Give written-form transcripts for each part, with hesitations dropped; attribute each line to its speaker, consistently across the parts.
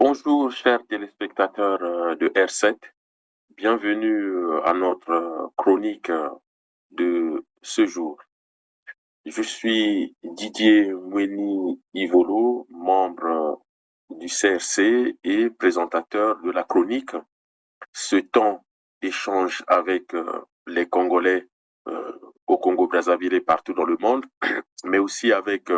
Speaker 1: Bonjour, chers téléspectateurs de R7. Bienvenue à notre chronique de ce jour. Je suis Didier Moueni Ivolo, membre du CRC et présentateur de la chronique. Ce temps d'échange avec les Congolais euh, au Congo-Brazzaville et partout dans le monde, mais aussi avec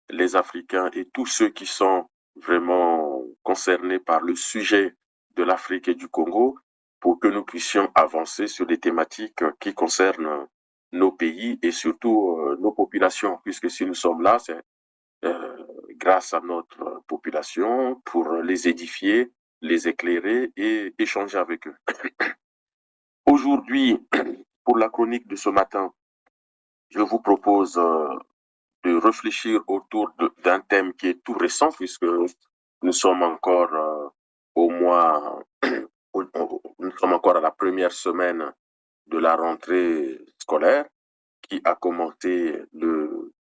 Speaker 1: les Africains et tous ceux qui sont vraiment concernés par le sujet de l'Afrique et du Congo pour que nous puissions avancer sur des thématiques qui concernent nos pays et surtout nos populations, puisque si nous sommes là, c'est euh, grâce à notre population pour les édifier, les éclairer et échanger avec eux. Aujourd'hui, pour la chronique de ce matin, je vous propose de réfléchir autour d'un thème qui est tout récent, puisque nous sommes encore au mois, nous sommes encore à la première semaine de la rentrée scolaire qui a commencé le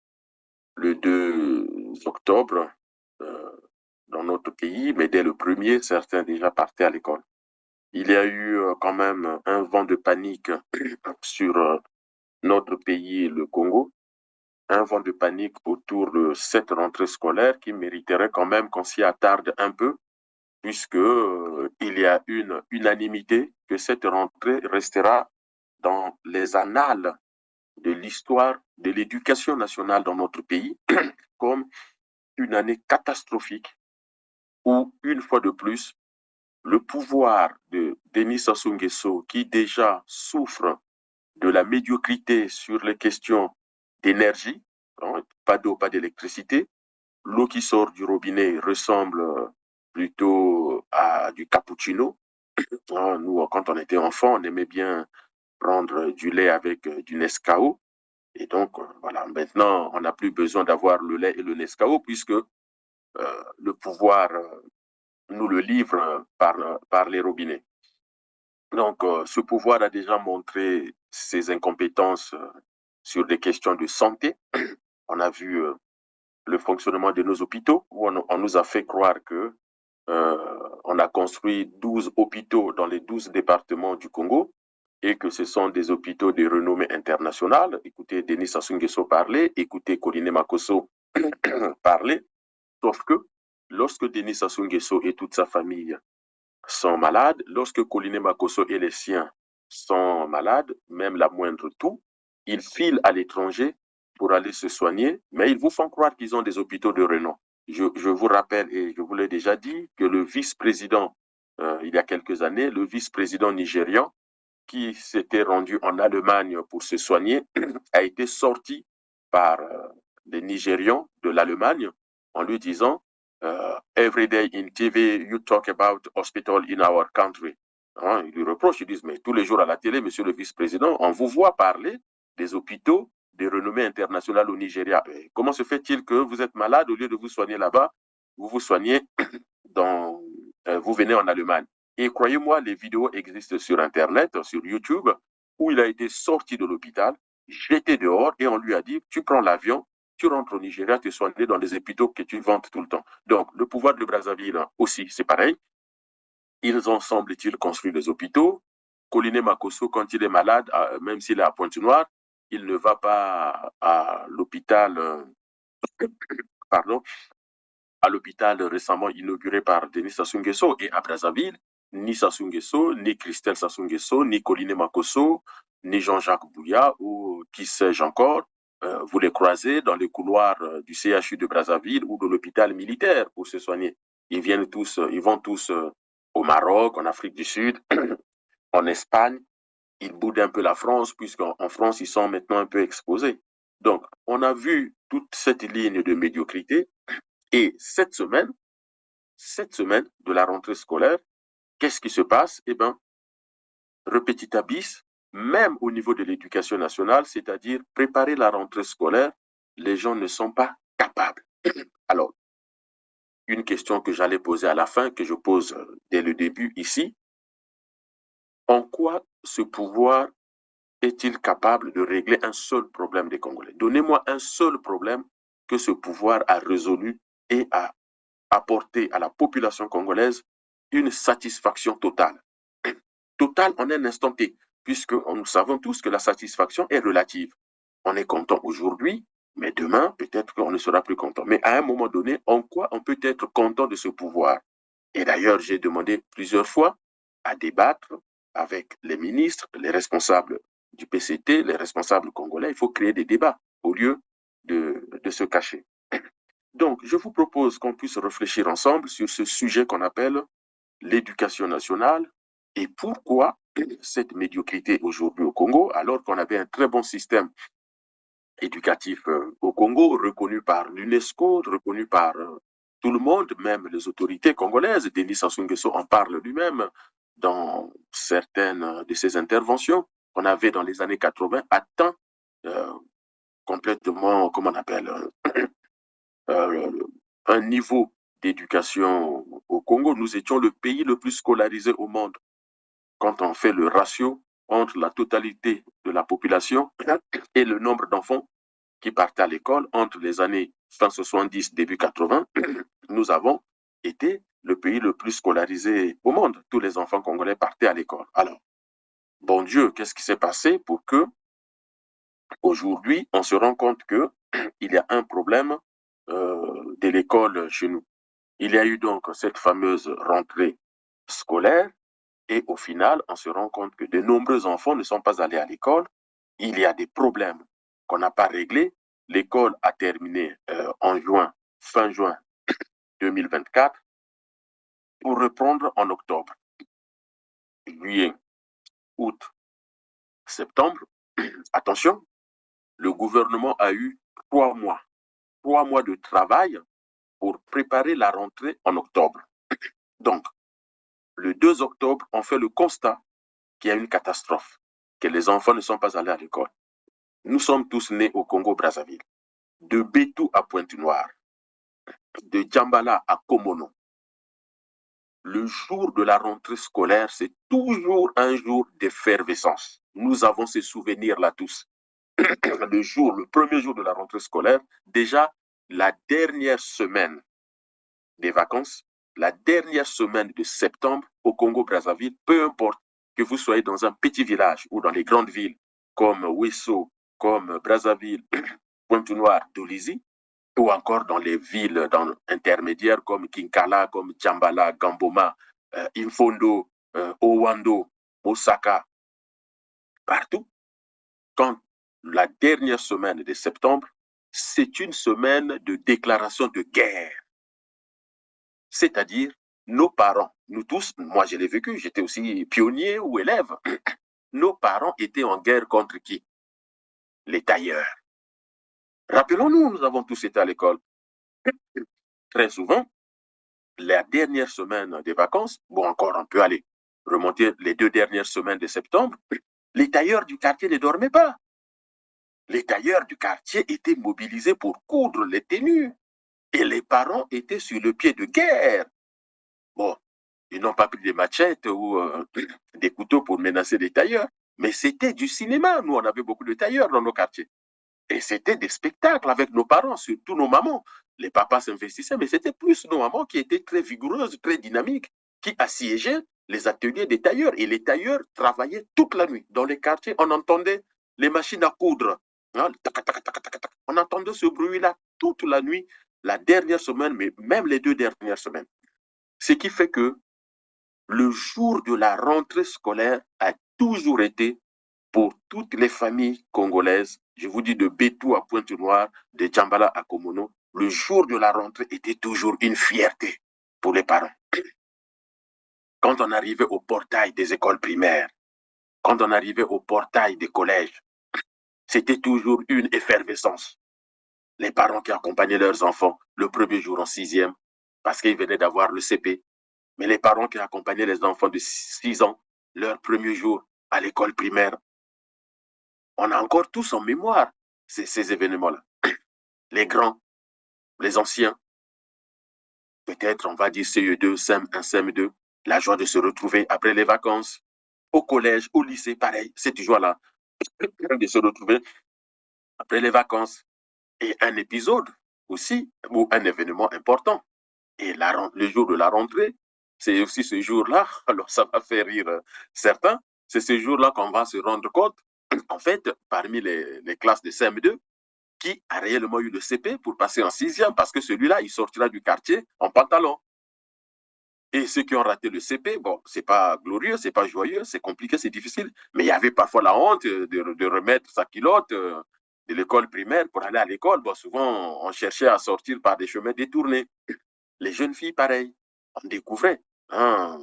Speaker 1: 2 octobre euh, dans notre pays, mais dès le premier, certains déjà partaient à l'école. Il y a eu quand même un vent de panique sur notre pays, le Congo, un vent de panique autour de cette rentrée scolaire qui mériterait quand même qu'on s'y attarde un peu, puisque il y a une unanimité que cette rentrée restera dans les annales de l'histoire de l'éducation nationale dans notre pays comme une année catastrophique où, une fois de plus, le pouvoir de Denis Sassou Nguesso, qui déjà souffre de la médiocrité sur les questions d'énergie, hein, pas d'eau, pas d'électricité. L'eau qui sort du robinet ressemble plutôt à du cappuccino. Hein, nous, quand on était enfant, on aimait bien prendre du lait avec du Nescao. Et donc, voilà, maintenant, on n'a plus besoin d'avoir le lait et le Nescao puisque le pouvoir nous le livre par les robinets. Donc, ce pouvoir a déjà montré ses incompétences sur des questions de santé. On a vu le fonctionnement de nos hôpitaux, où on nous a fait croire que on a construit 12 hôpitaux dans les 12 départements du Congo et que ce sont des hôpitaux de renommée internationale. Écoutez Denis Sassou Nguesso parler, écoutez Coline Makosso parler, sauf que lorsque Denis Sassou Nguesso et toute sa famille sont malades, lorsque Coline Makosso et les siens sont malades, même la moindre toux, ils filent à l'étranger pour aller se soigner, mais ils vous font croire qu'ils ont des hôpitaux de renom. Je vous rappelle, et je vous l'ai déjà dit, que le vice-président, il y a quelques années, le vice-président nigérian, qui s'était rendu en Allemagne pour se soigner, a été sorti par les Nigérians de l'Allemagne en lui disant Every day in TV, you talk about hospital in our country. Hein, ils lui reprochent, ils disent, mais tous les jours à la télé, monsieur le vice-président, on vous voit parler des hôpitaux de renommée internationale au Nigeria. Et comment se fait-il que vous êtes malade, au lieu de vous soigner là-bas, vous vous soignez dans, vous venez en Allemagne. Et croyez-moi, les vidéos existent sur Internet, sur YouTube, où il a été sorti de l'hôpital, jeté dehors, et on lui a dit, tu prends l'avion, tu rentres au Nigeria, tu es soigné dans les hôpitaux que tu vantes tout le temps. Donc, le pouvoir de Brazzaville aussi, c'est pareil. Ils ont, semble-t-il, construit des hôpitaux. Colline Makosso, quand il est malade, même s'il est à Pointe-Noire, il ne va pas à l'hôpital, pardon, à l'hôpital récemment inauguré par Denis Sassou Nguesso. Et à Brazzaville, ni Sassou Nguesso, ni Christelle Sassou Nguesso, ni Colline Makosso, ni Jean-Jacques Bouya ou qui sais-je encore, vous les croisez dans les couloirs du CHU de Brazzaville ou de l'hôpital militaire pour se soigner. Ils vont tous au Maroc, en Afrique du Sud, en Espagne. Ils boudent un peu la France, puisqu'en France, ils sont maintenant un peu exposés. Donc, on a vu toute cette ligne de médiocrité. Et cette semaine de la rentrée scolaire, qu'est-ce qui se passe? Eh bien, repetitabis, même au niveau de l'éducation nationale, c'est-à-dire préparer la rentrée scolaire, les gens ne sont pas capables. Alors, une question que j'allais poser à la fin, que je pose dès le début ici, en quoi ce pouvoir est-il capable de régler un seul problème des Congolais? Donnez-moi un seul problème que ce pouvoir a résolu et a apporter à la population congolaise une satisfaction totale. Totale en un instant T, puisque nous savons tous que la satisfaction est relative. On est content aujourd'hui, mais demain, peut-être qu'on ne sera plus content. Mais à un moment donné, en quoi on peut être content de ce pouvoir? Et d'ailleurs, j'ai demandé plusieurs fois à débattre avec les ministres, les responsables du PCT, les responsables congolais. Il faut créer des débats au lieu de se cacher. Donc, je vous propose qu'on puisse réfléchir ensemble sur ce sujet qu'on appelle l'éducation nationale et pourquoi cette médiocrité aujourd'hui au Congo, alors qu'on avait un très bon système éducatif au Congo, reconnu par l'UNESCO, reconnu par tout le monde, même les autorités congolaises. Denis Sassou Nguesso en parle lui-même dans certaines de ses interventions qu'on avait dans les années 80, atteint complètement, comment on appelle, euh, un niveau d'éducation au Congo. Nous étions le pays le plus scolarisé au monde. Quand on fait le ratio entre la totalité de la population et le nombre d'enfants qui partaient à l'école entre les années fin 70, début 80, nous avons été le pays le plus scolarisé au monde. Tous les enfants congolais partaient à l'école. Alors, bon Dieu, qu'est-ce qui s'est passé pour que aujourd'hui on se rend compte que il y a un problème de l'école chez nous. Il y a eu donc cette fameuse rentrée scolaire et au final, on se rend compte que de nombreux enfants ne sont pas allés à l'école. Il y a des problèmes qu'on n'a pas réglés. L'école a terminé en juin, fin juin 2024, pour reprendre en octobre, juillet, août, septembre. Attention, le gouvernement a eu 3 mois de travail pour préparer la rentrée en octobre. Donc, le 2 octobre, on fait le constat qu'il y a une catastrophe, que les enfants ne sont pas allés à l'école. Nous sommes tous nés au Congo-Brazzaville, de Bétou à Pointe-Noire, de Djambala à Komono. Le jour de la rentrée scolaire, c'est toujours un jour d'effervescence. Nous avons ces souvenirs-là tous. Le premier jour de la rentrée scolaire, déjà la dernière semaine des vacances, la dernière semaine de septembre au Congo-Brazzaville, peu importe que vous soyez dans un petit village ou dans les grandes villes comme Ouesso, comme Brazzaville, Pointe-Noire, Dolisie, ou encore dans les villes intermédiaires comme Kinkala, comme Djambala, Gamboma, Infondo, Owando, Osaka, partout. Quand la dernière semaine de septembre, c'est une semaine de déclaration de guerre. C'est-à-dire, nos parents, nous tous, moi je l'ai vécu, j'étais aussi pionnier ou élève, nos parents étaient en guerre contre qui? Les tailleurs. Rappelons-nous, nous avons tous été à l'école. Très souvent, la dernière semaine des vacances, bon encore on peut aller remonter les 2 dernières semaines de septembre, les tailleurs du quartier ne dormaient pas. Les tailleurs du quartier étaient mobilisés pour coudre les tenues et les parents étaient sur le pied de guerre. Bon, ils n'ont pas pris des machettes ou des couteaux pour menacer les tailleurs, mais c'était du cinéma. Nous, on avait beaucoup de tailleurs dans nos quartiers. Et c'était des spectacles avec nos parents, surtout nos mamans. Les papas s'investissaient, mais c'était plus nos mamans qui étaient très vigoureuses, très dynamiques, qui assiégeaient les ateliers des tailleurs. Et les tailleurs travaillaient toute la nuit. Dans les quartiers, on entendait les machines à coudre. Hein, on entendait ce bruit-là toute la nuit, la dernière semaine, mais même les 2 dernières semaines. Ce qui fait que le jour de la rentrée scolaire a toujours été pour toutes les familles congolaises, je vous dis de Bétou à Pointe-Noire, de Djambala à Komono, le jour de la rentrée était toujours une fierté pour les parents. Quand on arrivait au portail des écoles primaires, quand on arrivait au portail des collèges, c'était toujours une effervescence. Les parents qui accompagnaient leurs enfants le premier jour en 6e, parce qu'ils venaient d'avoir le CP, mais les parents qui accompagnaient les enfants de 6 ans, leur premier jour à l'école primaire, on a encore tous en mémoire ces événements-là. Les grands, les anciens, peut-être on va dire CE2, CM1, CM2, la joie de se retrouver après les vacances, au collège, au lycée, pareil, cette joie-là de se retrouver après les vacances. Et un épisode aussi, ou un événement important, Et le jour de la rentrée, c'est aussi ce jour-là, alors ça va faire rire certains, c'est ce jour-là qu'on va se rendre compte, en fait, parmi les classes de CM2, qui a réellement eu le CP pour passer en sixième, parce que celui-là, il sortira du quartier en pantalon. Et ceux qui ont raté le CP, bon, c'est pas glorieux, c'est pas joyeux, c'est compliqué, c'est difficile, mais il y avait parfois la honte de remettre sa culotte de l'école primaire pour aller à l'école. Bon, souvent, on cherchait à sortir par des chemins détournés. Les jeunes filles, pareil, on découvrait hein,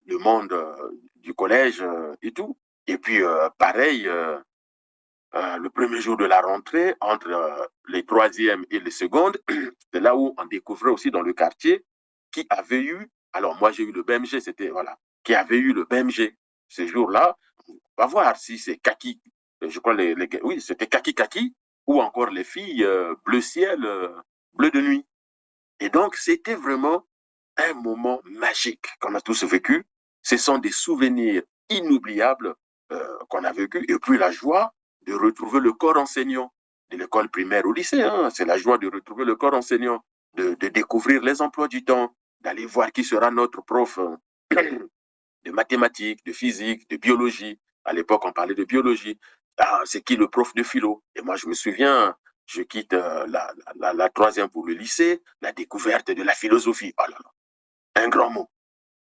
Speaker 1: le monde du collège et tout. Et puis, pareil, le premier jour de la rentrée, entre les troisièmes et les secondes, c'est là où on découvrait aussi dans le quartier qui avait eu, alors moi j'ai eu le BMG, c'était, voilà, qui avait eu le BMG. Ce jour-là, on va voir si c'est kaki, je crois, oui, c'était kaki ou encore les filles bleu ciel, bleu de nuit. Et donc, c'était vraiment un moment magique qu'on a tous vécu. Ce sont des souvenirs inoubliables qu'on a vécu. Et puis la joie de retrouver le corps enseignant de l'école primaire au lycée. Hein. C'est la joie de retrouver le corps enseignant, de découvrir les emplois du temps, d'aller voir qui sera notre prof de mathématiques, de physique, de biologie. À l'époque, on parlait de biologie. Ah, c'est qui le prof de philo? Et moi, je me souviens, je quitte la troisième pour le lycée, la découverte de la philosophie. Oh là là, un grand mot.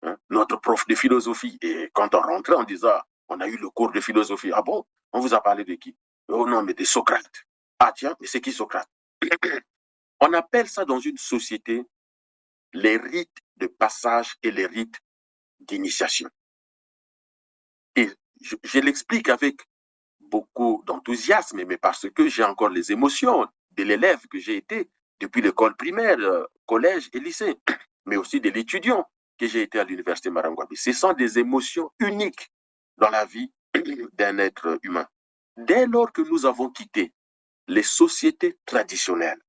Speaker 1: Hein? Notre prof de philosophie. Et quand on rentrait, on disait, ah, on a eu le cours de philosophie. Ah bon? On vous a parlé de qui? Oh non, mais de Socrate. Ah tiens, mais c'est qui Socrate? On appelle ça dans une société les rites de passage et les rites d'initiation. Et je l'explique avec beaucoup d'enthousiasme, mais parce que j'ai encore les émotions de l'élève que j'ai été depuis l'école primaire, collège et lycée, mais aussi de l'étudiant que j'ai été à l'université Marangwabi. Ce sont des émotions uniques dans la vie d'un être humain. Dès lors que nous avons quitté les sociétés traditionnelles,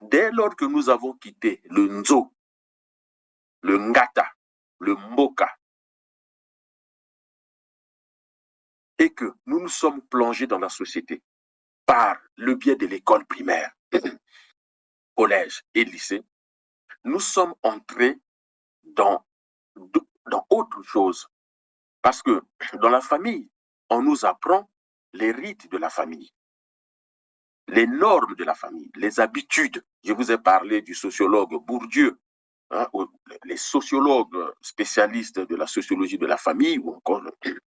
Speaker 1: dès lors que nous avons quitté le nzo, le ngata, le moka, et que nous nous sommes plongés dans la société par le biais de l'école primaire, collège et lycée, nous sommes entrés dans, dans autre chose. Parce que dans la famille, on nous apprend les rites de la famille, les normes de la famille, les habitudes. Je vous ai parlé du sociologue Bourdieu, hein, les sociologues spécialistes de la sociologie de la famille ou encore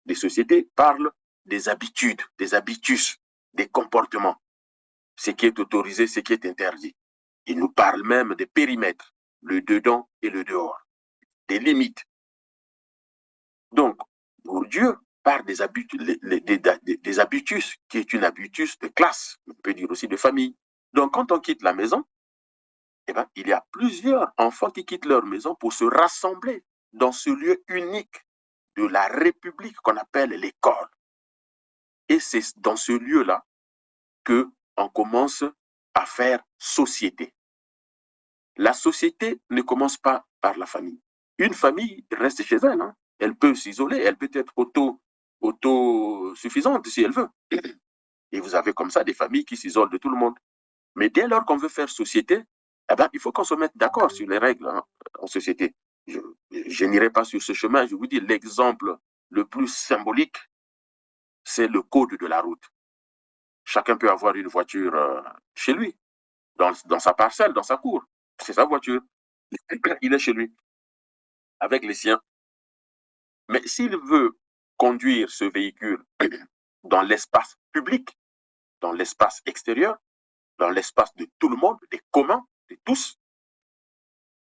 Speaker 1: des sociétés parlent des habitudes, des habitus, des comportements, ce qui est autorisé, ce qui est interdit. Ils nous parlent même des périmètres, le dedans et le dehors, des limites. Donc, Bourdieu parle des habitus, qui est une habitus de classe, on peut dire aussi de famille. Donc, quand on quitte la maison, eh ben, il y a plusieurs enfants qui quittent leur maison pour se rassembler dans ce lieu unique de la République qu'on appelle l'école. Et c'est dans ce lieu-là qu'on commence à faire société. La société ne commence pas par la famille. Une famille reste chez elle. Hein. Elle peut s'isoler, elle peut être autosuffisante si elle veut. Et vous avez comme ça des familles qui s'isolent de tout le monde. Mais dès lors qu'on veut faire société, eh ben, il faut qu'on se mette d'accord sur les règles hein, en société. Je n'irai pas sur ce chemin. Je vous dis, l'exemple le plus symbolique, c'est le code de la route. Chacun peut avoir une voiture chez lui, dans sa parcelle, dans sa cour. C'est sa voiture. Il est chez lui, avec les siens. Mais s'il veut conduire ce véhicule dans l'espace public, dans l'espace extérieur, dans l'espace de tout le monde, des communs, de tous,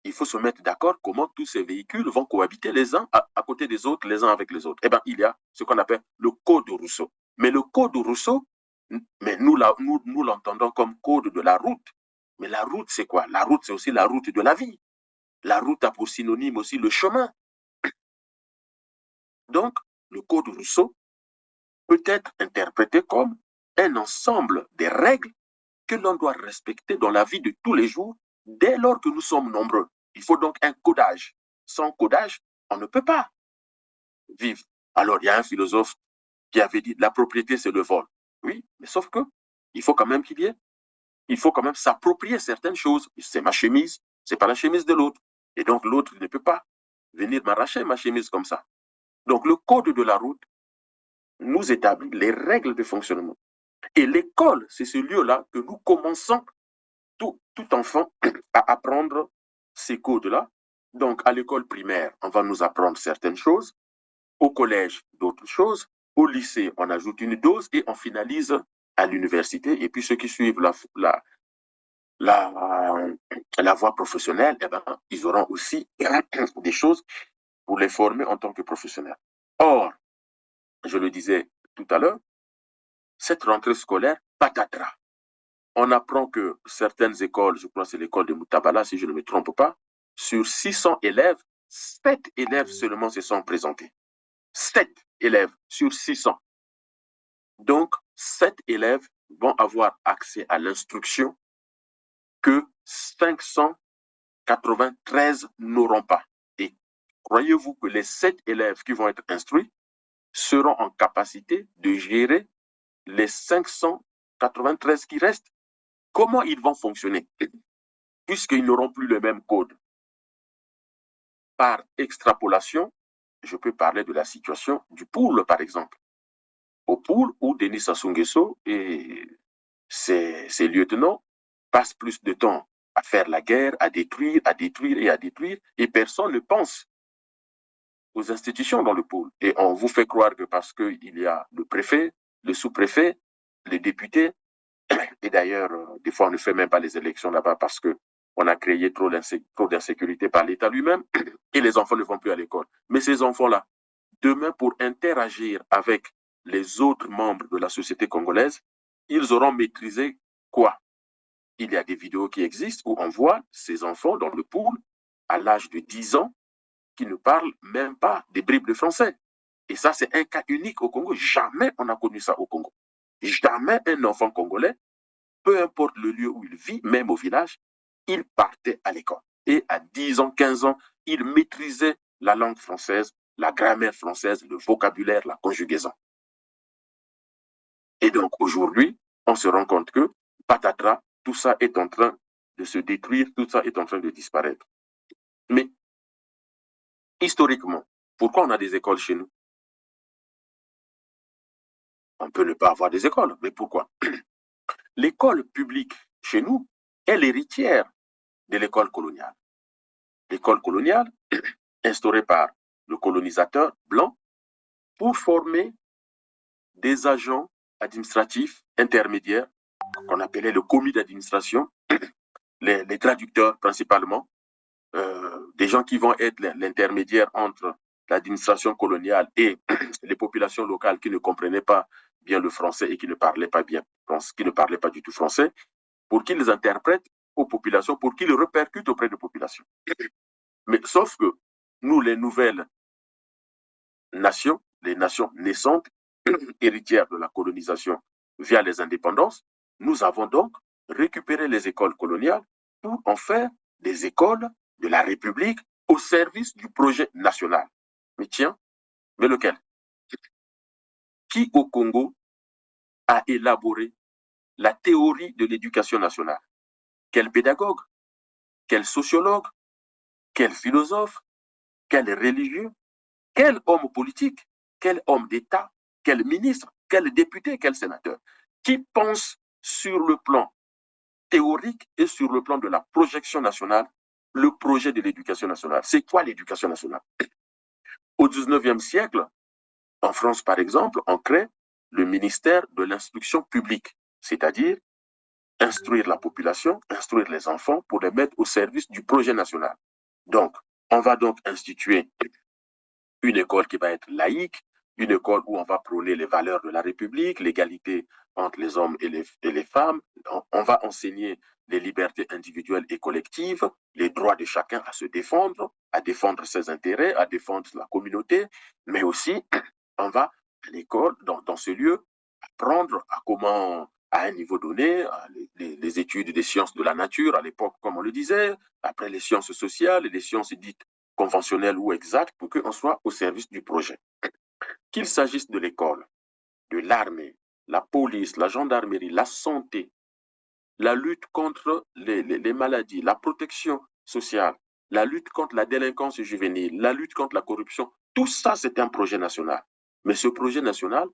Speaker 1: il faut se mettre d'accord comment tous ces véhicules vont cohabiter les uns à côté des autres, les uns avec les autres. Eh bien, il y a ce qu'on appelle le code de Rousseau. Mais le code de Rousseau, mais nous l'entendons comme code de la route. Mais la route, c'est quoi? La route, c'est aussi la route de la vie. La route a pour synonyme aussi le chemin. Donc, le code de Rousseau peut être interprété comme un ensemble des règles que l'on doit respecter dans la vie de tous les jours dès lors que nous sommes nombreux. Il faut donc un codage. Sans codage, on ne peut pas vivre. Alors, il y a un philosophe qui avait dit la propriété, c'est le vol. Oui, mais sauf que il faut quand même qu'il y ait, il faut quand même s'approprier certaines choses. C'est ma chemise, c'est pas la chemise de l'autre. Et donc, l'autre ne peut pas venir m'arracher ma chemise comme ça. Donc, le code de la route nous établit les règles de fonctionnement. Et l'école, c'est ce lieu-là que nous commençons, tout enfant, à apprendre ces codes-là. Donc, à l'école primaire, on va nous apprendre certaines choses. Au collège, d'autres choses. Au lycée, on ajoute une dose et on finalise à l'université. Et puis, ceux qui suivent la voie professionnelle, eh ben, ils auront aussi des choses pour les former en tant que professionnels. Or, je le disais tout à l'heure, cette rentrée scolaire, patatras. On apprend que certaines écoles, je crois que c'est l'école de Moutabala, si je ne me trompe pas, sur 600 élèves, 7 élèves seulement se sont présentés. 7 élèves sur 600. Donc, 7 élèves vont avoir accès à l'instruction que 593 n'auront pas. Et croyez-vous que les 7 élèves qui vont être instruits seront en capacité de gérer les 593 qui restent? Comment ils vont fonctionner? Puisqu'ils n'auront plus le même code. Par extrapolation, je peux parler de la situation du pool, par exemple. Au pool où Denis Sassou Nguesso et ses lieutenants passent plus de temps à faire la guerre, à détruire et à détruire, et personne ne pense aux institutions dans le pôle. Et on vous fait croire que parce qu'il y a le préfet, le sous-préfet, les députés, et d'ailleurs, des fois, on ne fait même pas les élections là-bas parce qu'on a créé trop d'insécurité par l'État lui-même, et les enfants ne vont plus à l'école. Mais ces enfants-là, demain, pour interagir avec les autres membres de la société congolaise, ils auront maîtrisé quoi? Il y a des vidéos qui existent où on voit ces enfants dans le pool à l'âge de 10 ans qui ne parlent même pas des bribes de français. Et ça, c'est un cas unique au Congo. Jamais on a connu ça au Congo. Jamais un enfant congolais, peu importe le lieu où il vit, même au village, il partait à l'école. Et à 10 ans, 15 ans, il maîtrisait la langue française, la grammaire française, le vocabulaire, la conjugaison. Et donc aujourd'hui, on se rend compte que, patatras, tout ça est en train de se détruire, tout ça est en train de disparaître. Mais historiquement, pourquoi on a des écoles chez nous? On peut ne pas avoir des écoles, mais pourquoi? L'école publique chez nous est l'héritière de l'école coloniale. L'école coloniale, instaurée par le colonisateur blanc, pour former des agents administratifs intermédiaires qu'on appelait le commis d'administration, les traducteurs principalement, des gens qui vont être l'intermédiaire entre l'administration coloniale et les populations locales qui ne comprenaient pas bien le français et qui ne parlaient pas bien, qui ne parlaient pas du tout français, pour qu'ils interprètent aux populations, pour qu'ils répercutent auprès des populations. Mais sauf que nous, les nouvelles nations, les nations naissantes, héritières de la colonisation via les indépendances, nous avons donc récupéré les écoles coloniales pour en faire des écoles de la République au service du projet national. Mais tiens, mais lequel? Qui au Congo a élaboré la théorie de l'éducation nationale? Quel pédagogue? Quel sociologue? Quel philosophe? Quel religieux? Quel homme politique? Quel homme d'État? Quel ministre? Quel député? Quel sénateur? Qui pense sur le plan théorique et sur le plan de la projection nationale le projet de l'éducation nationale? C'est quoi l'éducation nationale? Au 19e siècle, en France par exemple, on crée le ministère de l'instruction publique, c'est-à-dire instruire la population, instruire les enfants pour les mettre au service du projet national. Donc, on va donc instituer une école qui va être laïque, une école où on va prôner les valeurs de la République, l'égalité entre les hommes et les femmes. On va enseigner les libertés individuelles et collectives, les droits de chacun à défendre ses intérêts, à défendre la communauté, mais aussi on va à l'école, dans ce lieu, apprendre à comment, à un niveau donné, les études des sciences de la nature, à l'époque, comme on le disait, après les sciences sociales et les sciences dites conventionnelles ou exactes, pour qu'on soit au service du projet. Qu'il s'agisse de l'école, de l'armée, la police, la gendarmerie, la santé, la lutte contre les maladies, la protection sociale, la lutte contre la délinquance juvénile, la lutte contre la corruption, tout ça, c'est un projet national. Mais ce projet national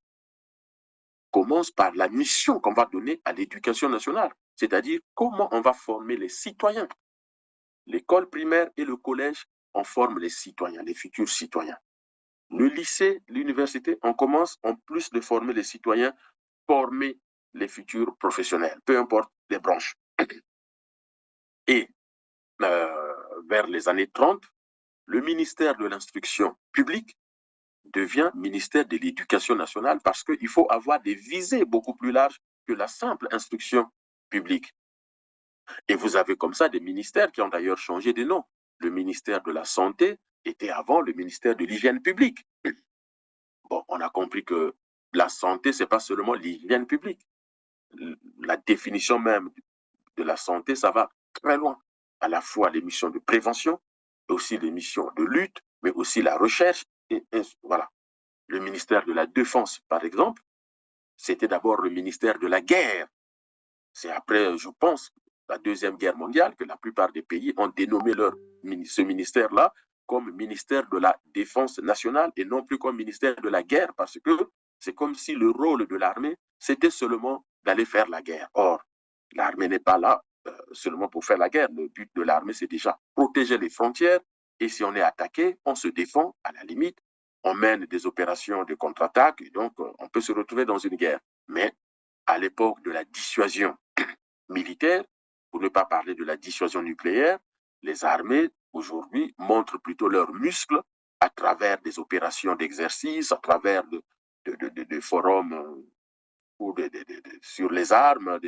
Speaker 1: commence par la mission qu'on va donner à l'éducation nationale, c'est-à-dire comment on va former les citoyens. L'école primaire et le collège, on forme les citoyens, les futurs citoyens. Le lycée, l'université, on commence en plus de former les citoyens, former les futurs professionnels, peu importe les branches. Et vers les années 30, le ministère de l'Instruction publique devient ministère de l'Éducation nationale parce qu'il faut avoir des visées beaucoup plus larges que la simple instruction publique. Et vous avez comme ça des ministères qui ont d'ailleurs changé de nom. Le ministère de la Santé était avant le ministère de l'Hygiène publique. Bon, on a compris que la santé, ce n'est pas seulement l'hygiène publique. La définition même de la santé, ça va très loin. À la fois les missions de prévention, aussi les missions de lutte, mais aussi la recherche. Et voilà. Le ministère de la Défense, par exemple, c'était d'abord le ministère de la guerre. C'est après, je pense, la Deuxième Guerre mondiale que la plupart des pays ont dénommé ce ministère-là comme ministère de la Défense nationale et non plus comme ministère de la guerre, parce que c'est comme si le rôle de l'armée, c'était seulement d'aller faire la guerre. Or, l'armée n'est pas là seulement pour faire la guerre. Le but de l'armée, c'est déjà protéger les frontières. Et si on est attaqué, on se défend à la limite. On mène des opérations de contre-attaque et donc on peut se retrouver dans une guerre. Mais à l'époque de la dissuasion militaire, pour ne pas parler de la dissuasion nucléaire, les armées aujourd'hui montrent plutôt leurs muscles à travers des opérations d'exercice, à travers de forums ou sur les armes,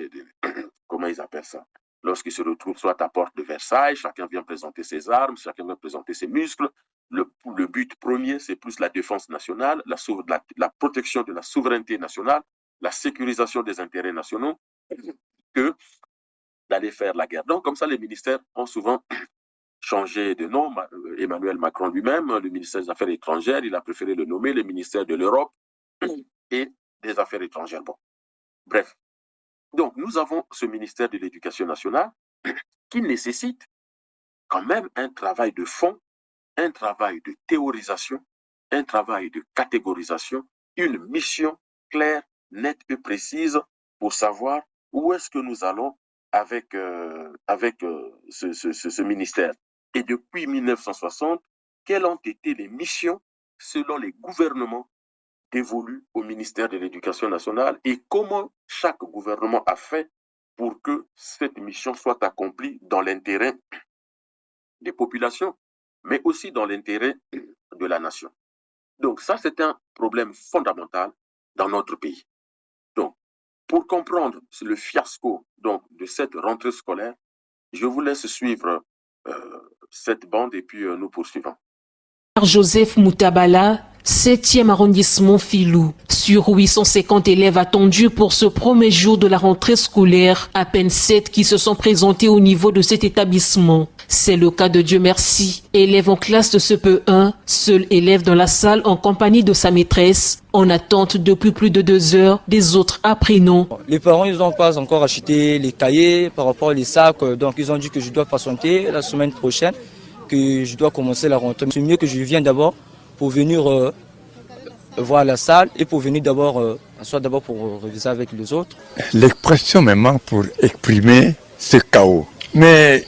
Speaker 1: comment ils appellent ça? Lorsqu'ils se retrouvent soit à Porte de Versailles, chacun vient présenter ses armes, chacun vient présenter ses muscles. Le but premier, c'est plus la défense nationale, la protection de la souveraineté nationale, la sécurisation des intérêts nationaux, que d'aller faire la guerre. Donc, comme ça, les ministères ont souvent changé de nom. Emmanuel Macron lui-même, le ministère des Affaires étrangères, il a préféré le nommer le ministère de l'Europe et des Affaires étrangères. Bon, bref. Donc, nous avons ce ministère de l'Éducation nationale qui nécessite quand même un travail de fond, un travail de théorisation, un travail de catégorisation, une mission claire, nette et précise pour savoir où est-ce que nous allons avec ce ministère. Et depuis 1960, quelles ont été les missions selon les gouvernements dévolus au ministère de l'Éducation nationale et comment chaque gouvernement a fait pour que cette mission soit accomplie dans l'intérêt des populations, mais aussi dans l'intérêt de la nation. Donc ça, c'est un problème fondamental dans notre pays. Donc, pour comprendre le fiasco donc, de cette rentrée scolaire, je vous laisse suivre cette bande et puis nous poursuivons.
Speaker 2: Joseph Moutabala, 7e arrondissement Filou. Sur 850 élèves attendus pour ce premier jour de la rentrée scolaire, à peine 7 qui se sont présentés au niveau de cet établissement. C'est le cas de Dieu merci, élève en classe de CE1, seul élève dans la salle en compagnie de sa maîtresse, en attente depuis plus de 2 heures, des autres apprenants.
Speaker 3: Les parents, ils n'ont pas encore acheté les cahiers par rapport aux sacs, donc ils ont dit que je dois patienter la semaine prochaine, que je dois commencer la rentrée. C'est mieux que je vienne d'abord pour venir voir la salle et pour venir d'abord, soit d'abord pour réviser avec les autres.
Speaker 4: L'expression me manque pour exprimer ce chaos. Mais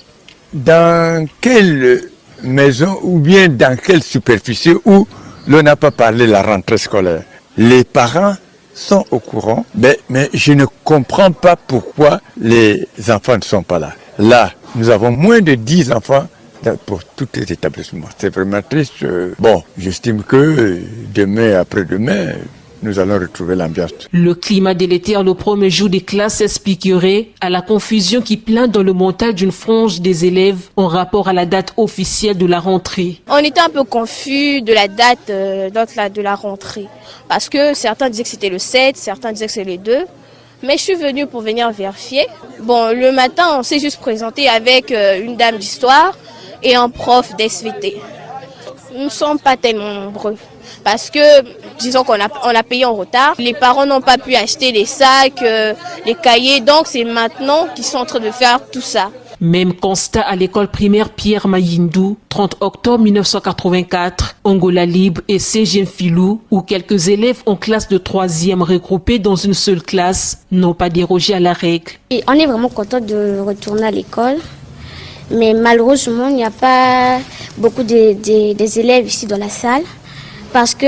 Speaker 4: dans quelle maison ou bien dans quelle superficie où l'on n'a pas parlé de la rentrée scolaire? Les parents sont au courant, mais je ne comprends pas pourquoi les enfants ne sont pas là. Là, nous avons moins de 10 enfants pour tous les établissements. C'est vraiment triste. Bon, j'estime que demain, après-demain, nous allons retrouver l'ambiance.
Speaker 2: Le climat délétère le premier jour des classes s'expliquerait à la confusion qui plane dans le mental d'une frange des élèves en rapport à la date officielle de la rentrée.
Speaker 5: On était un peu confus de la date de la rentrée parce que certains disaient que c'était le 7, certains disaient que c'est le 2. Mais je suis venue pour venir vérifier. Bon, le matin, on s'est juste présenté avec une dame d'histoire et un prof d'SVT. Nous ne sommes pas tellement nombreux parce que, disons qu'on a payé en retard. Les parents n'ont pas pu acheter les sacs, les cahiers, donc c'est maintenant qu'ils sont en train de faire tout ça.
Speaker 2: Même constat à l'école primaire Pierre Mayindou, 30 octobre 1984, Angola Libre et Saint-Jean Filou, où quelques élèves en classe de 3e regroupés dans une seule classe n'ont pas dérogé à la règle.
Speaker 6: Et on est vraiment content de retourner à l'école, mais malheureusement, il n'y a pas beaucoup des élèves ici dans la salle parce qu'on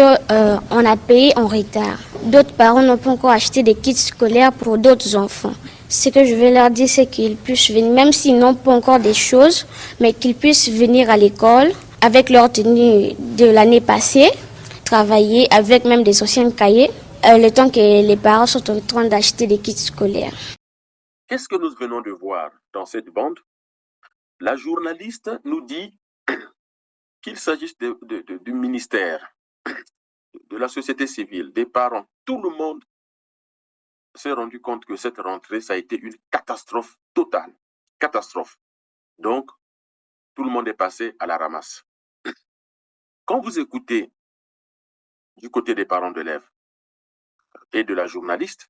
Speaker 6: a payé en retard. D'autres parents n'ont pas encore acheté des kits scolaires pour d'autres enfants. Ce que je vais leur dire, c'est qu'ils puissent venir, même s'ils n'ont pas encore des choses, mais qu'ils puissent venir à l'école avec leur tenue de l'année passée, travailler avec même des anciens cahiers, le temps que les parents sont en train d'acheter des kits scolaires.
Speaker 1: Qu'est-ce que nous venons de voir dans cette bande? La journaliste nous dit qu'il s'agisse du ministère, de la société civile, des parents, tout le monde s'est rendu compte que cette rentrée, ça a été une catastrophe totale. Catastrophe. Donc, tout le monde est passé à la ramasse. Quand vous écoutez du côté des parents d'élèves et de la journaliste,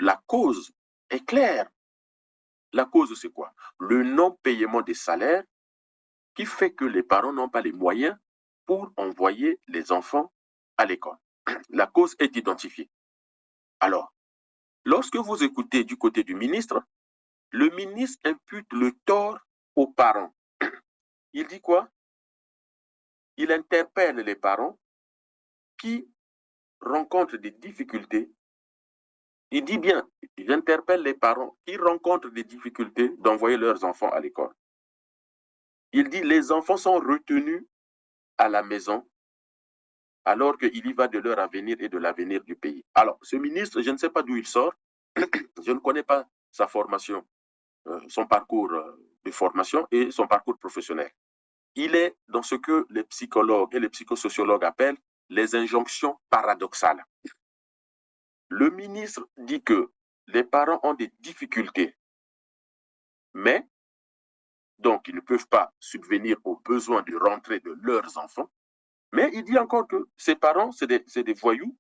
Speaker 1: la cause est claire. La cause, c'est quoi? Le non-paiement des salaires qui fait que les parents n'ont pas les moyens pour envoyer les enfants à l'école. La cause est identifiée. Alors, lorsque vous écoutez du côté du ministre, le ministre impute le tort aux parents. Il dit quoi? Il interpelle les parents qui rencontrent des difficultés. Il dit bien, il interpelle les parents qui rencontrent des difficultés d'envoyer leurs enfants à l'école. Il dit les enfants sont retenus à la maison alors qu'il y va de leur avenir et de l'avenir du pays. Alors, ce ministre, je ne sais pas d'où il sort, je ne connais pas sa formation, son parcours de formation et son parcours professionnel. Il est dans ce que les psychologues et les psychosociologues appellent les injonctions paradoxales. Le ministre dit que les parents ont des difficultés, mais donc ils ne peuvent pas subvenir aux besoins de rentrée de leurs enfants. Mais il dit encore que ces parents, c'est des voyous.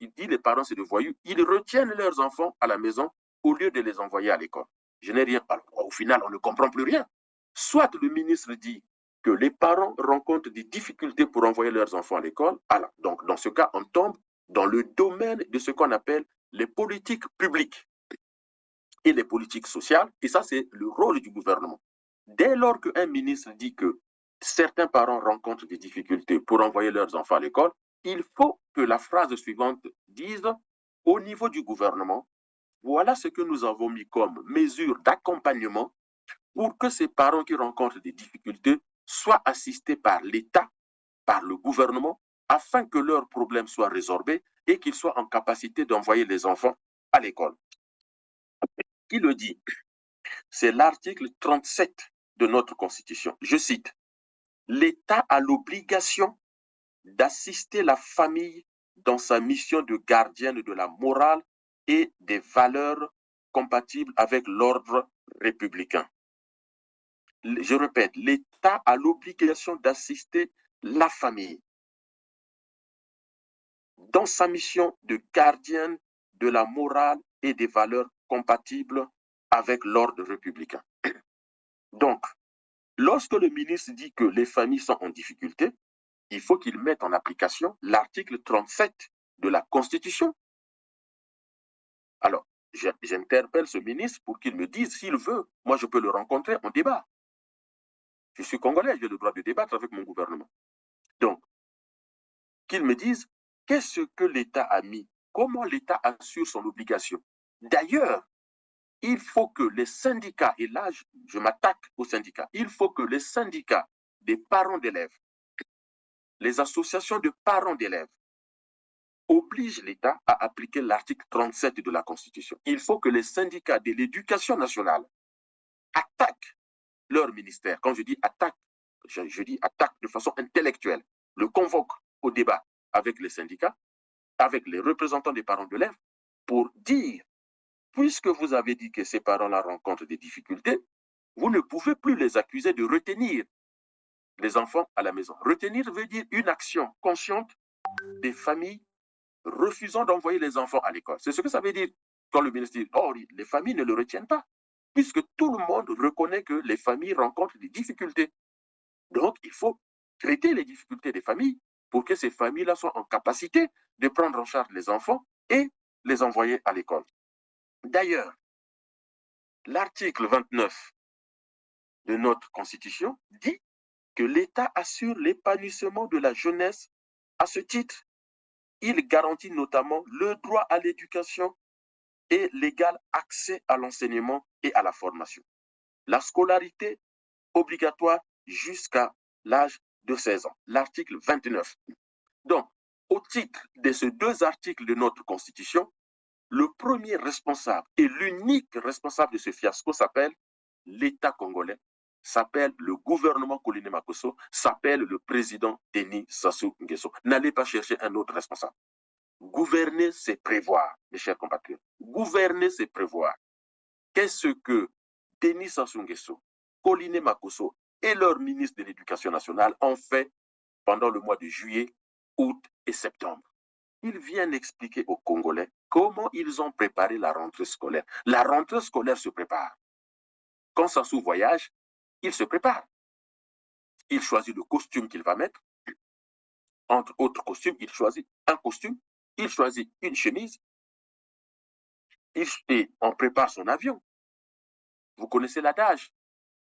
Speaker 1: Il dit les parents, c'est des voyous. Ils retiennent leurs enfants à la maison au lieu de les envoyer à l'école. Je n'ai rien. Alors, au final, on ne comprend plus rien. Soit le ministre dit que les parents rencontrent des difficultés pour envoyer leurs enfants à l'école. Alors, donc, dans ce cas, on tombe dans le domaine de ce qu'on appelle les politiques publiques et les politiques sociales. Et ça, c'est le rôle du gouvernement. Dès lors qu'un ministre dit que certains parents rencontrent des difficultés pour envoyer leurs enfants à l'école, il faut que la phrase suivante dise au niveau du gouvernement, voilà ce que nous avons mis comme mesure d'accompagnement pour que ces parents qui rencontrent des difficultés soient assistés par l'État, par le gouvernement, afin que leurs problèmes soient résorbés et qu'ils soient en capacité d'envoyer les enfants à l'école. Qui le dit? C'est l'article 37 de notre Constitution. Je cite, l'État a l'obligation d'assister la famille dans sa mission de gardienne de la morale et des valeurs compatibles avec l'ordre républicain. Je répète, l'État a l'obligation d'assister la famille dans sa mission de gardienne de la morale et des valeurs compatibles avec l'ordre républicain. Donc, lorsque le ministre dit que les familles sont en difficulté, il faut qu'il mette en application l'article 37 de la Constitution. Alors, j'interpelle ce ministre pour qu'il me dise s'il veut. Moi, je peux le rencontrer en débat. Je suis congolais, j'ai le droit de débattre avec mon gouvernement. Donc, qu'il me dise qu'est-ce que l'État a mis, comment l'État assure son obligation. D'ailleurs, il faut que les syndicats, et là, je m'attaque aux syndicats, il faut que les syndicats des parents d'élèves, les associations de parents d'élèves, obligent l'État à appliquer l'article 37 de la Constitution. Il faut que les syndicats de l'éducation nationale attaquent leur ministère. Quand je dis attaque, je dis attaque de façon intellectuelle, le convoquent au débat avec les syndicats, avec les représentants des parents d'élèves, pour dire, puisque vous avez dit que ces parents-là rencontrent des difficultés, vous ne pouvez plus les accuser de retenir les enfants à la maison. Retenir veut dire une action consciente des familles refusant d'envoyer les enfants à l'école. C'est ce que ça veut dire quand le ministre dit, oh, les familles ne le retiennent pas. puisque tout le monde reconnaît que les familles rencontrent des difficultés. Donc, il faut traiter les difficultés des familles pour que ces familles-là soient en capacité de prendre en charge les enfants et les envoyer à l'école. D'ailleurs, l'article 29 de notre Constitution dit que l'État assure l'épanouissement de la jeunesse. À ce titre, il garantit notamment le droit à l'éducation et l'égal accès à l'enseignement et à la formation. La scolarité obligatoire jusqu'à l'âge de 16 ans, l'article 29. Donc, au titre de ces deux articles de notre Constitution, le premier responsable et l'unique responsable de ce fiasco s'appelle l'État congolais, s'appelle le gouvernement Koliné Makosso, s'appelle le président Denis Sassou Nguesso. N'allez pas chercher un autre responsable. Gouverner, c'est prévoir, mes chers compatriotes. Gouverner, c'est prévoir. Qu'est-ce que Denis Sassou Nguesso, Koliné Makosso et leur ministre de l'Éducation nationale ont fait pendant le mois de juillet, août et septembre? Ils viennent expliquer aux Congolais comment ils ont préparé la rentrée scolaire. La rentrée scolaire se prépare. Quand Sassou voyage, il se prépare. Il choisit le costume qu'il va mettre. Entre autres costumes, il choisit un costume, il choisit une chemise, et on prépare son avion. Vous connaissez l'adage.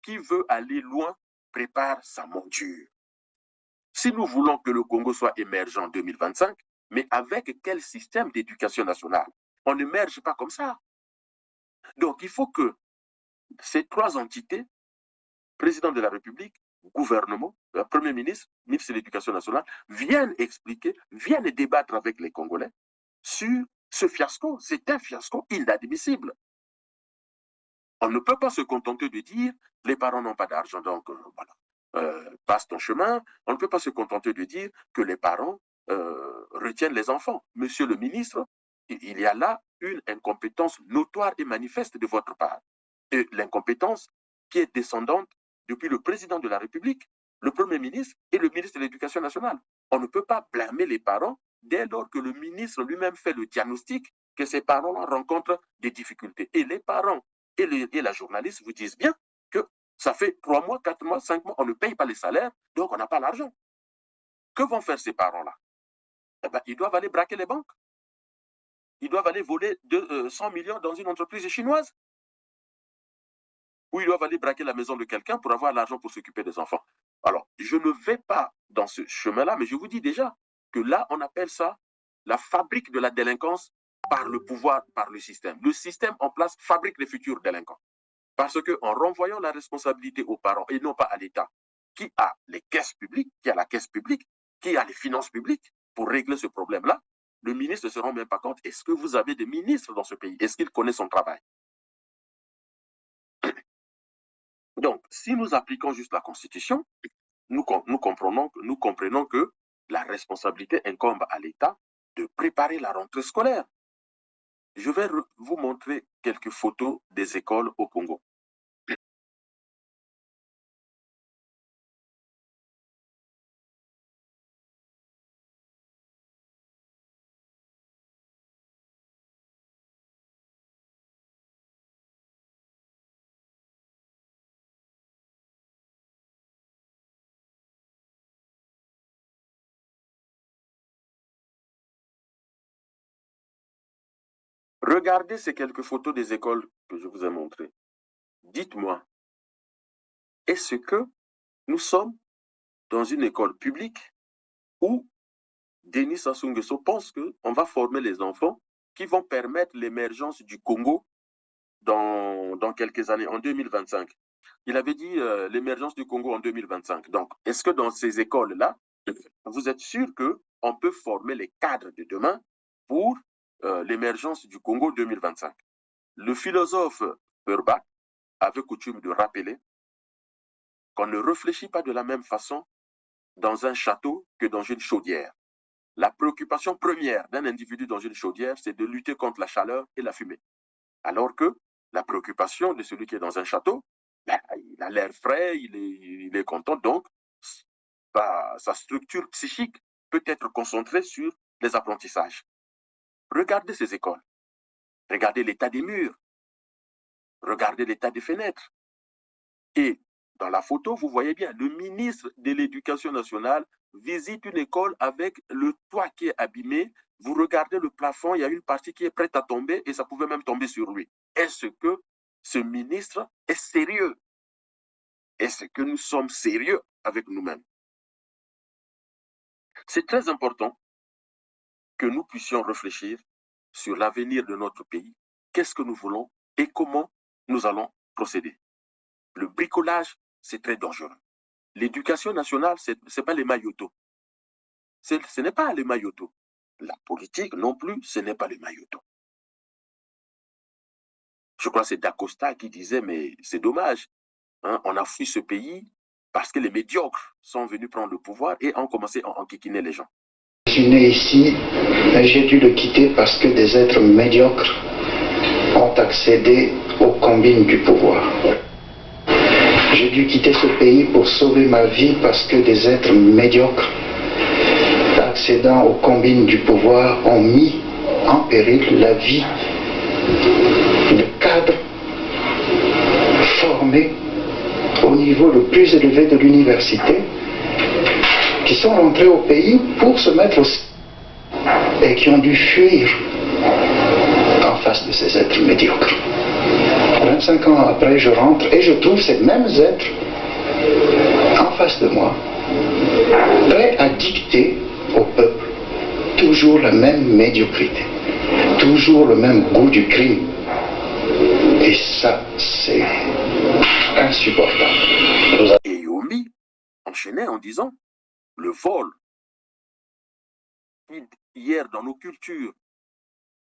Speaker 1: Qui veut aller loin prépare sa monture. Si nous voulons que le Congo soit émergent en 2025, mais avec quel système d'éducation nationale? On n'émerge pas comme ça. Donc, il faut que ces trois entités, président de la République, gouvernement, Premier ministre, ministre de l'Éducation nationale, viennent expliquer, viennent débattre avec les Congolais sur ce fiasco. C'est un fiasco inadmissible. On ne peut pas se contenter de dire les parents n'ont pas d'argent, donc voilà, passe ton chemin. On ne peut pas se contenter de dire que les parents retiennent les enfants. Monsieur le ministre, il y a là une incompétence notoire et manifeste de votre part. Et l'incompétence qui est descendante depuis le président de la République, le Premier ministre et le ministre de l'Éducation nationale. On ne peut pas blâmer les parents dès lors que le ministre lui-même fait le diagnostic que ces parents rencontrent des difficultés. Et les parents et la journaliste vous disent bien que ça fait 3 mois, 4 mois, 5 mois, on ne paye pas les salaires, donc on n'a pas l'argent. Que vont faire ces parents-là? Eh ben, ils doivent aller braquer les banques. Ils doivent aller voler 100 millions dans une entreprise chinoise. Ou ils doivent aller braquer la maison de quelqu'un pour avoir l'argent pour s'occuper des enfants. Alors, je ne vais pas dans ce chemin-là, mais je vous dis déjà que là, on appelle ça la fabrique de la délinquance par le pouvoir, par le système. Le système en place fabrique les futurs délinquants. Parce qu'en renvoyant la responsabilité aux parents et non pas à l'État, qui a les caisses publiques, qui a la caisse publique, qui a les finances publiques pour régler ce problème-là, le ministre ne se rend même pas compte. Est-ce que vous avez des ministres dans ce pays? Est-ce qu'il connaît son travail? Donc, si nous appliquons juste la Constitution, nous comprenons que la responsabilité incombe à l'État de préparer la rentrée scolaire. Je vais vous montrer quelques photos des écoles au Congo. Regardez ces quelques photos des écoles que je vous ai montrées. Dites-moi, est-ce que nous sommes dans une école publique où Denis Sassou Nguesso pense qu'on va former les enfants qui vont permettre l'émergence du Congo dans quelques années, en 2025? Il avait dit l'émergence du Congo en 2025. Donc, est-ce que dans ces écoles-là, vous êtes sûr qu'on peut former les cadres de demain pour l'émergence du Congo 2025? Le philosophe Burbach avait coutume de rappeler qu'on ne réfléchit pas de la même façon dans un château que dans une chaudière. La préoccupation première d'un individu dans une chaudière, c'est de lutter contre la chaleur et la fumée. Alors que la préoccupation de celui qui est dans un château, ben, il a l'air frais, il est content, donc sa structure psychique peut être concentrée sur les apprentissages. Regardez ces écoles, regardez l'état des murs. Regardez l'état des fenêtres. Et dans la photo, vous voyez bien, le ministre de l'Éducation nationale visite une école avec le toit qui est abîmé. Vous regardez le plafond, il y a une partie qui est prête à tomber et ça pouvait même tomber sur lui. Est-ce que ce ministre est sérieux? Est-ce que nous sommes sérieux avec nous-mêmes? C'est très important que nous puissions réfléchir sur l'avenir de notre pays. Qu'est-ce que nous voulons et comment nous allons procéder? Le bricolage, c'est très dangereux. L'éducation nationale, ce n'est pas les maillotos. Ce n'est pas les maillotos. La politique non plus, ce n'est pas les maillotos. Je crois que c'est D'Acosta qui disait, mais c'est dommage, hein, on a fui ce pays parce que les médiocres sont venus prendre le pouvoir et ont commencé à enquiquiner les gens.
Speaker 7: Je suis né ici, mais j'ai dû le quitter parce que des êtres médiocres ont accédé aux combines du pouvoir. J'ai dû quitter ce pays pour sauver ma vie parce que des êtres médiocres accédant aux combines du pouvoir ont mis en péril la vie de cadres formés au niveau le plus élevé de l'université qui sont rentrés au pays pour se mettre au et qui ont dû fuir en face de ces êtres médiocres. 25 ans après, je rentre et je trouve ces mêmes êtres en face de moi, prêts à dicter au peuple toujours la même médiocrité, toujours le même goût du crime. Et ça, c'est insupportable.
Speaker 1: Et Yomi enchaînait en disant, le vol, hier dans nos cultures,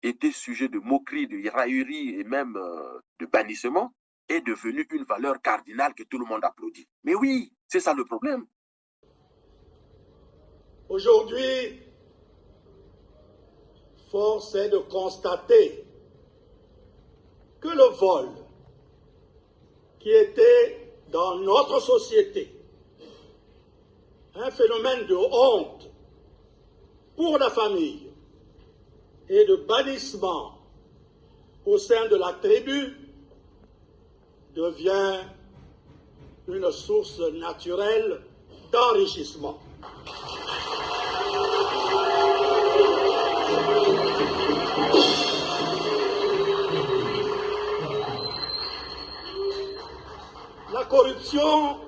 Speaker 1: était sujet de moquerie, de raillerie et même de bannissement, est devenu une valeur cardinale que tout le monde applaudit. Mais oui, c'est ça le problème.
Speaker 8: Aujourd'hui, force est de constater que le vol, qui était dans notre société un phénomène de honte pour la famille et de bannissement au sein de la tribu, devient une source naturelle d'enrichissement. La corruption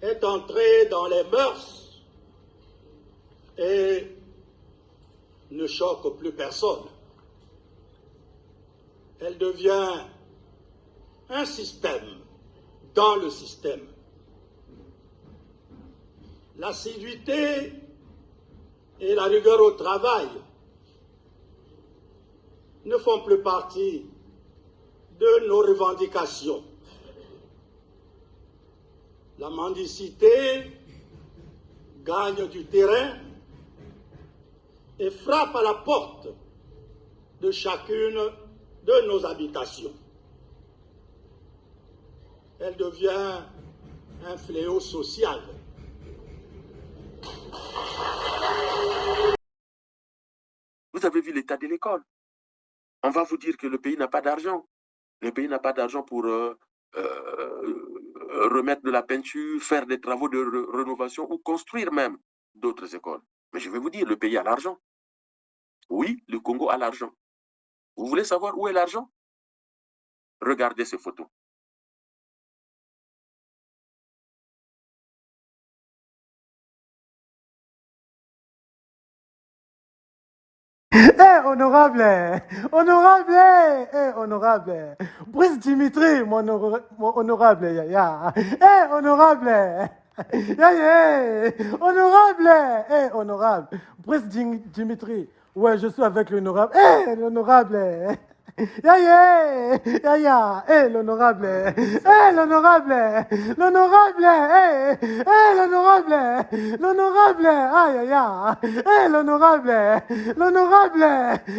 Speaker 8: est entrée dans les mœurs et ne choque plus personne. Elle devient un système dans le système. L'assiduité et la rigueur au travail ne font plus partie de nos revendications. La mendicité gagne du terrain et frappe à la porte de chacune de nos habitations. Elle devient un fléau social.
Speaker 1: Vous avez vu l'état de l'école. On va vous dire que le pays n'a pas d'argent. Le pays n'a pas d'argent pour remettre de la peinture, faire des travaux de rénovation ou construire même d'autres écoles. Mais je vais vous dire, le pays a l'argent. Oui, le Congo a l'argent. Vous voulez savoir où est l'argent? Regardez ces photos.
Speaker 9: Honorable, honorable, Brice Dimitri, mon honorable, Yaya, honorable, Yaya, honorable, honorable, Brice Dimitri, ouais, je suis avec l'honorable, l'honorable, Yaya, Yaya, l'honorable, l'honorable, l'honorable, l'honorable, aïe, l'honorable, l'honorable,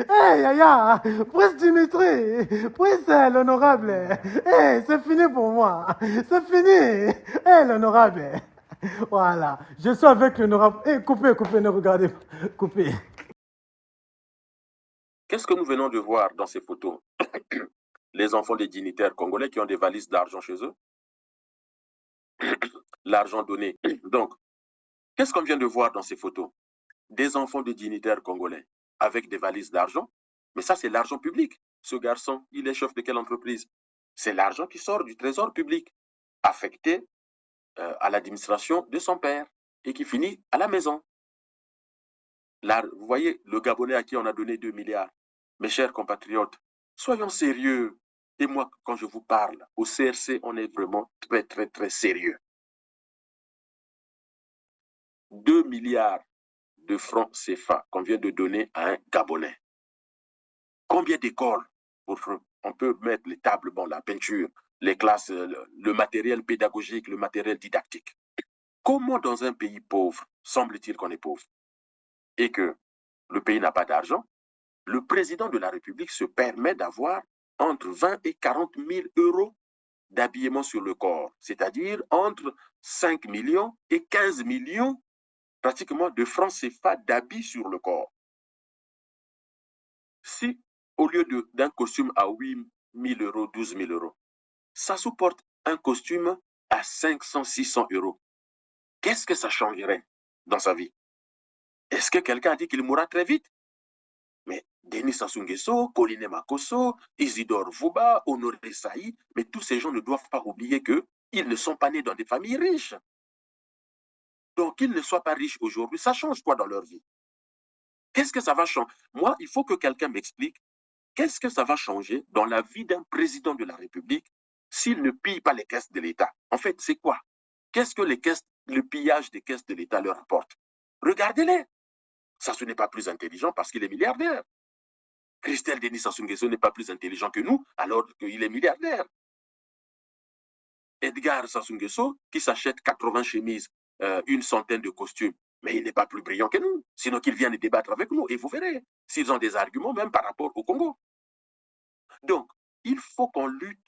Speaker 9: Yaya, Brice Dimitri, Brice, l'honorable, c'est fini pour moi, c'est fini, l'honorable, voilà, je suis avec l'honorable, coupez, ne regardez pas, coupez.
Speaker 1: Qu'est-ce que nous venons de voir dans ces photos? les enfants des dignitaires congolais qui ont des valises d'argent chez eux. L'argent donné. Donc, qu'est-ce qu'on vient de voir dans ces photos? Des enfants de dignitaires congolais avec des valises d'argent. Mais ça, c'est l'argent public. Ce garçon, il est chef de quelle entreprise? C'est l'argent qui sort du trésor public, affecté à l'administration de son père et qui finit à la maison. Là, vous voyez, le Gabonais à qui on a donné 2 milliards. Mes chers compatriotes, soyons sérieux. Et moi, quand je vous parle, au CRC, on est vraiment très, très, très sérieux. 2 milliards de francs CFA qu'on vient de donner à un Gabonais. Combien d'écoles on peut mettre les tables, bon, la peinture, les classes, le matériel pédagogique, le matériel didactique. Comment dans un pays pauvre, semble-t-il qu'on est pauvre, et que le pays n'a pas d'argent, le président de la République se permet d'avoir entre 20 et 40 000 euros d'habillement sur le corps, c'est-à-dire entre 5 millions et 15 millions pratiquement de francs CFA d'habits sur le corps. Si au lieu d'un costume à 8 000 euros, 12 000 euros, ça supporte un costume à 500, 600 euros, qu'est-ce que ça changerait dans sa vie? Est-ce que quelqu'un a dit qu'il mourra très vite? Mais Denis Sassou Nguesso, Colline Makosso, Isidore Vuba, Honoré Saï, mais tous ces gens ne doivent pas oublier qu'ils ne sont pas nés dans des familles riches. Donc, qu'ils ne soient pas riches aujourd'hui, ça change quoi dans leur vie? Qu'est-ce que ça va changer? Moi, il faut que quelqu'un m'explique qu'est-ce que ça va changer dans la vie d'un président de la République s'il ne pille pas les caisses de l'État? En fait, c'est quoi? Qu'est-ce que le pillage des caisses de l'État leur apporte? Regardez-les. Ça, ce n'est pas plus intelligent parce qu'il est milliardaire. Christelle Denis Sassou Nguesso n'est pas plus intelligent que nous alors qu'il est milliardaire. Edgar Sassou Nguesso, qui s'achète 80 chemises, une centaine de costumes, mais il n'est pas plus brillant que nous. Sinon qu'il vienne débattre avec nous et vous verrez s'ils ont des arguments même par rapport au Congo. Donc, il faut qu'on lutte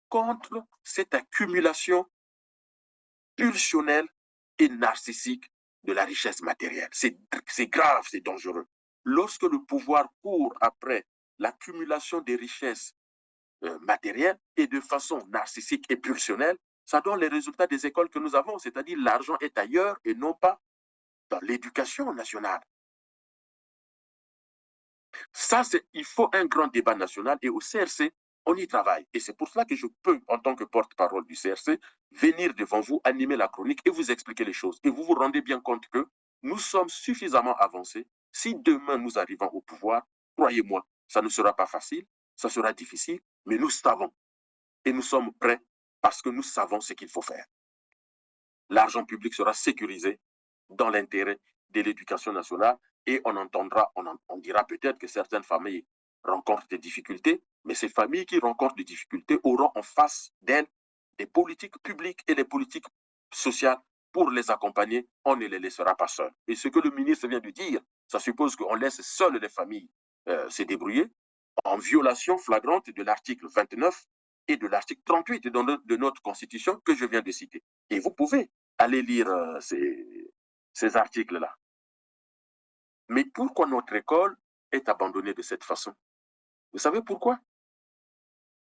Speaker 1: contre cette accumulation pulsionnelle et narcissique de la richesse matérielle. C'est grave, c'est dangereux. Lorsque le pouvoir court après l'accumulation des richesses matérielles et de façon narcissique et pulsionnelle, ça donne les résultats des écoles que nous avons, c'est-à-dire l'argent est ailleurs et non pas dans l'éducation nationale. Ça, il faut un grand débat national et au CRC, on y travaille. Et c'est pour cela que je peux, en tant que porte-parole du CRC, venir devant vous, animer la chronique et vous expliquer les choses. Et vous vous rendez bien compte que nous sommes suffisamment avancés. Si demain nous arrivons au pouvoir, croyez-moi, ça ne sera pas facile, ça sera difficile, mais nous savons. Et nous sommes prêts parce que nous savons ce qu'il faut faire. L'argent public sera sécurisé dans l'intérêt de l'éducation nationale et on dira peut-être que certaines familles rencontrent des difficultés, mais ces familles qui rencontrent des difficultés auront en face d'elles des politiques publiques et des politiques sociales pour les accompagner. On ne les laissera pas seuls. Et ce que le ministre vient de dire, ça suppose qu'on laisse seules les familles se débrouiller en violation flagrante de l'article 29 et de l'article 38 de notre Constitution que je viens de citer. Et vous pouvez aller lire ces articles-là. Mais pourquoi notre école est abandonnée de cette façon? Vous savez pourquoi?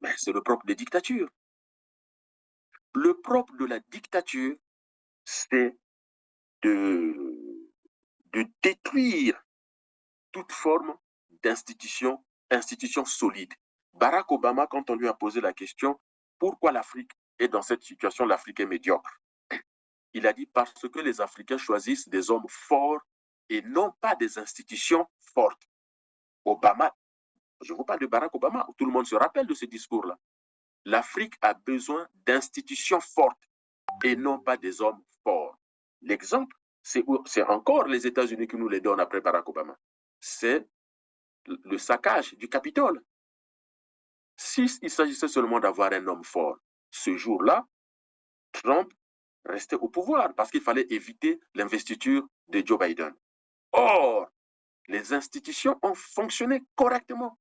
Speaker 1: Ben, c'est le propre des dictatures. Le propre de la dictature, c'est de détruire toute forme d'institution solide. Barack Obama, quand on lui a posé la question, pourquoi l'Afrique est dans cette situation, l'Afrique est médiocre? Il a dit parce que les Africains choisissent des hommes forts et non pas des institutions fortes. Obama, je vous parle de Barack Obama, tout le monde se rappelle de ce discours-là. L'Afrique a besoin d'institutions fortes et non pas des hommes forts. L'exemple, c'est encore les États-Unis qui nous les donnent après Barack Obama. C'est le saccage du Capitole. S'il s'agissait seulement d'avoir un homme fort, ce jour-là, Trump restait au pouvoir parce qu'il fallait éviter l'investiture de Joe Biden. Or, les institutions ont fonctionné correctement.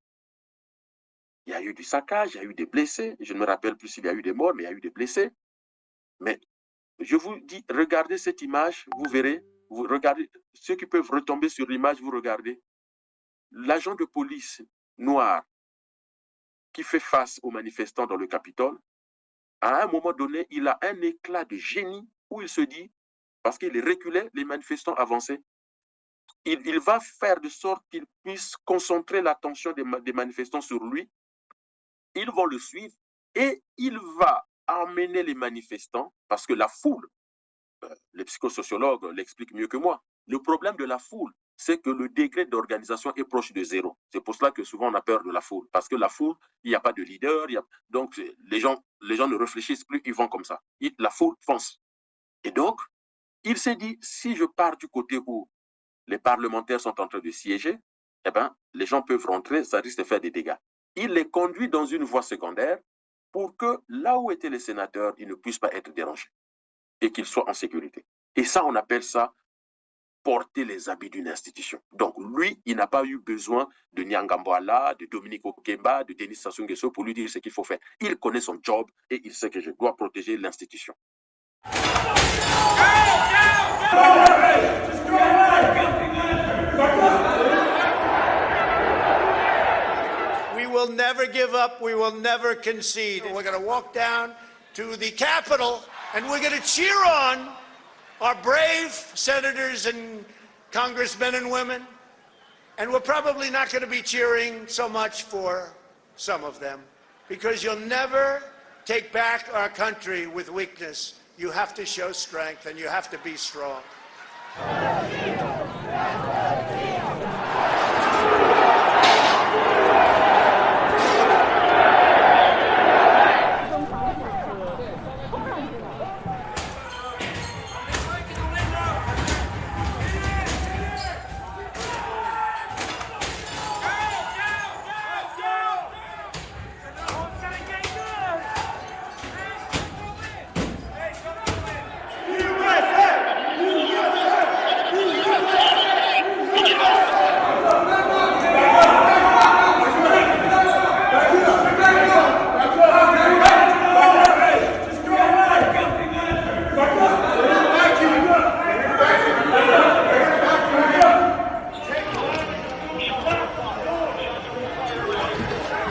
Speaker 1: Il y a eu du saccage, il y a eu des blessés. Je ne me rappelle plus s'il y a eu des morts, mais il y a eu des blessés. Mais je vous dis, regardez cette image, vous verrez. Vous regardez, ceux qui peuvent retomber sur l'image, vous regardez. L'agent de police noir qui fait face aux manifestants dans le Capitole, à un moment donné, il a un éclat de génie où il se dit, parce qu'il reculait, les manifestants avançaient, il va faire de sorte qu'ils puissent concentrer l'attention des manifestants sur lui. Ils vont le suivre et il va emmener les manifestants, parce que la foule, les psychosociologues l'expliquent mieux que moi, le problème de la foule, c'est que le degré d'organisation est proche de zéro. C'est pour cela que souvent on a peur de la foule, parce que la foule, il n'y a pas de leader, donc les gens ne réfléchissent plus, ils vont comme ça. La foule fonce. Et donc, il s'est dit, si je pars du côté où les parlementaires sont en train de siéger, eh ben, les gens peuvent rentrer, ça risque de faire des dégâts. Il les conduit dans une voie secondaire pour que là où étaient les sénateurs, ils ne puissent pas être dérangés et qu'ils soient en sécurité. Et ça, on appelle ça porter les habits d'une institution. Donc lui, il n'a pas eu besoin de Nyangambwala, de Dominique Okemba, de Denis Sassou Nguesso pour lui dire ce qu'il faut faire. Il connaît son job et il sait que je dois protéger l'institution.
Speaker 8: We will never give up. We will never concede. We're going to walk down to the Capitol and we're going to cheer on our brave senators and congressmen and women. And we're probably not going to be cheering so much for some of them, because you'll never take back our country with weakness. You have to show strength and you have to be strong.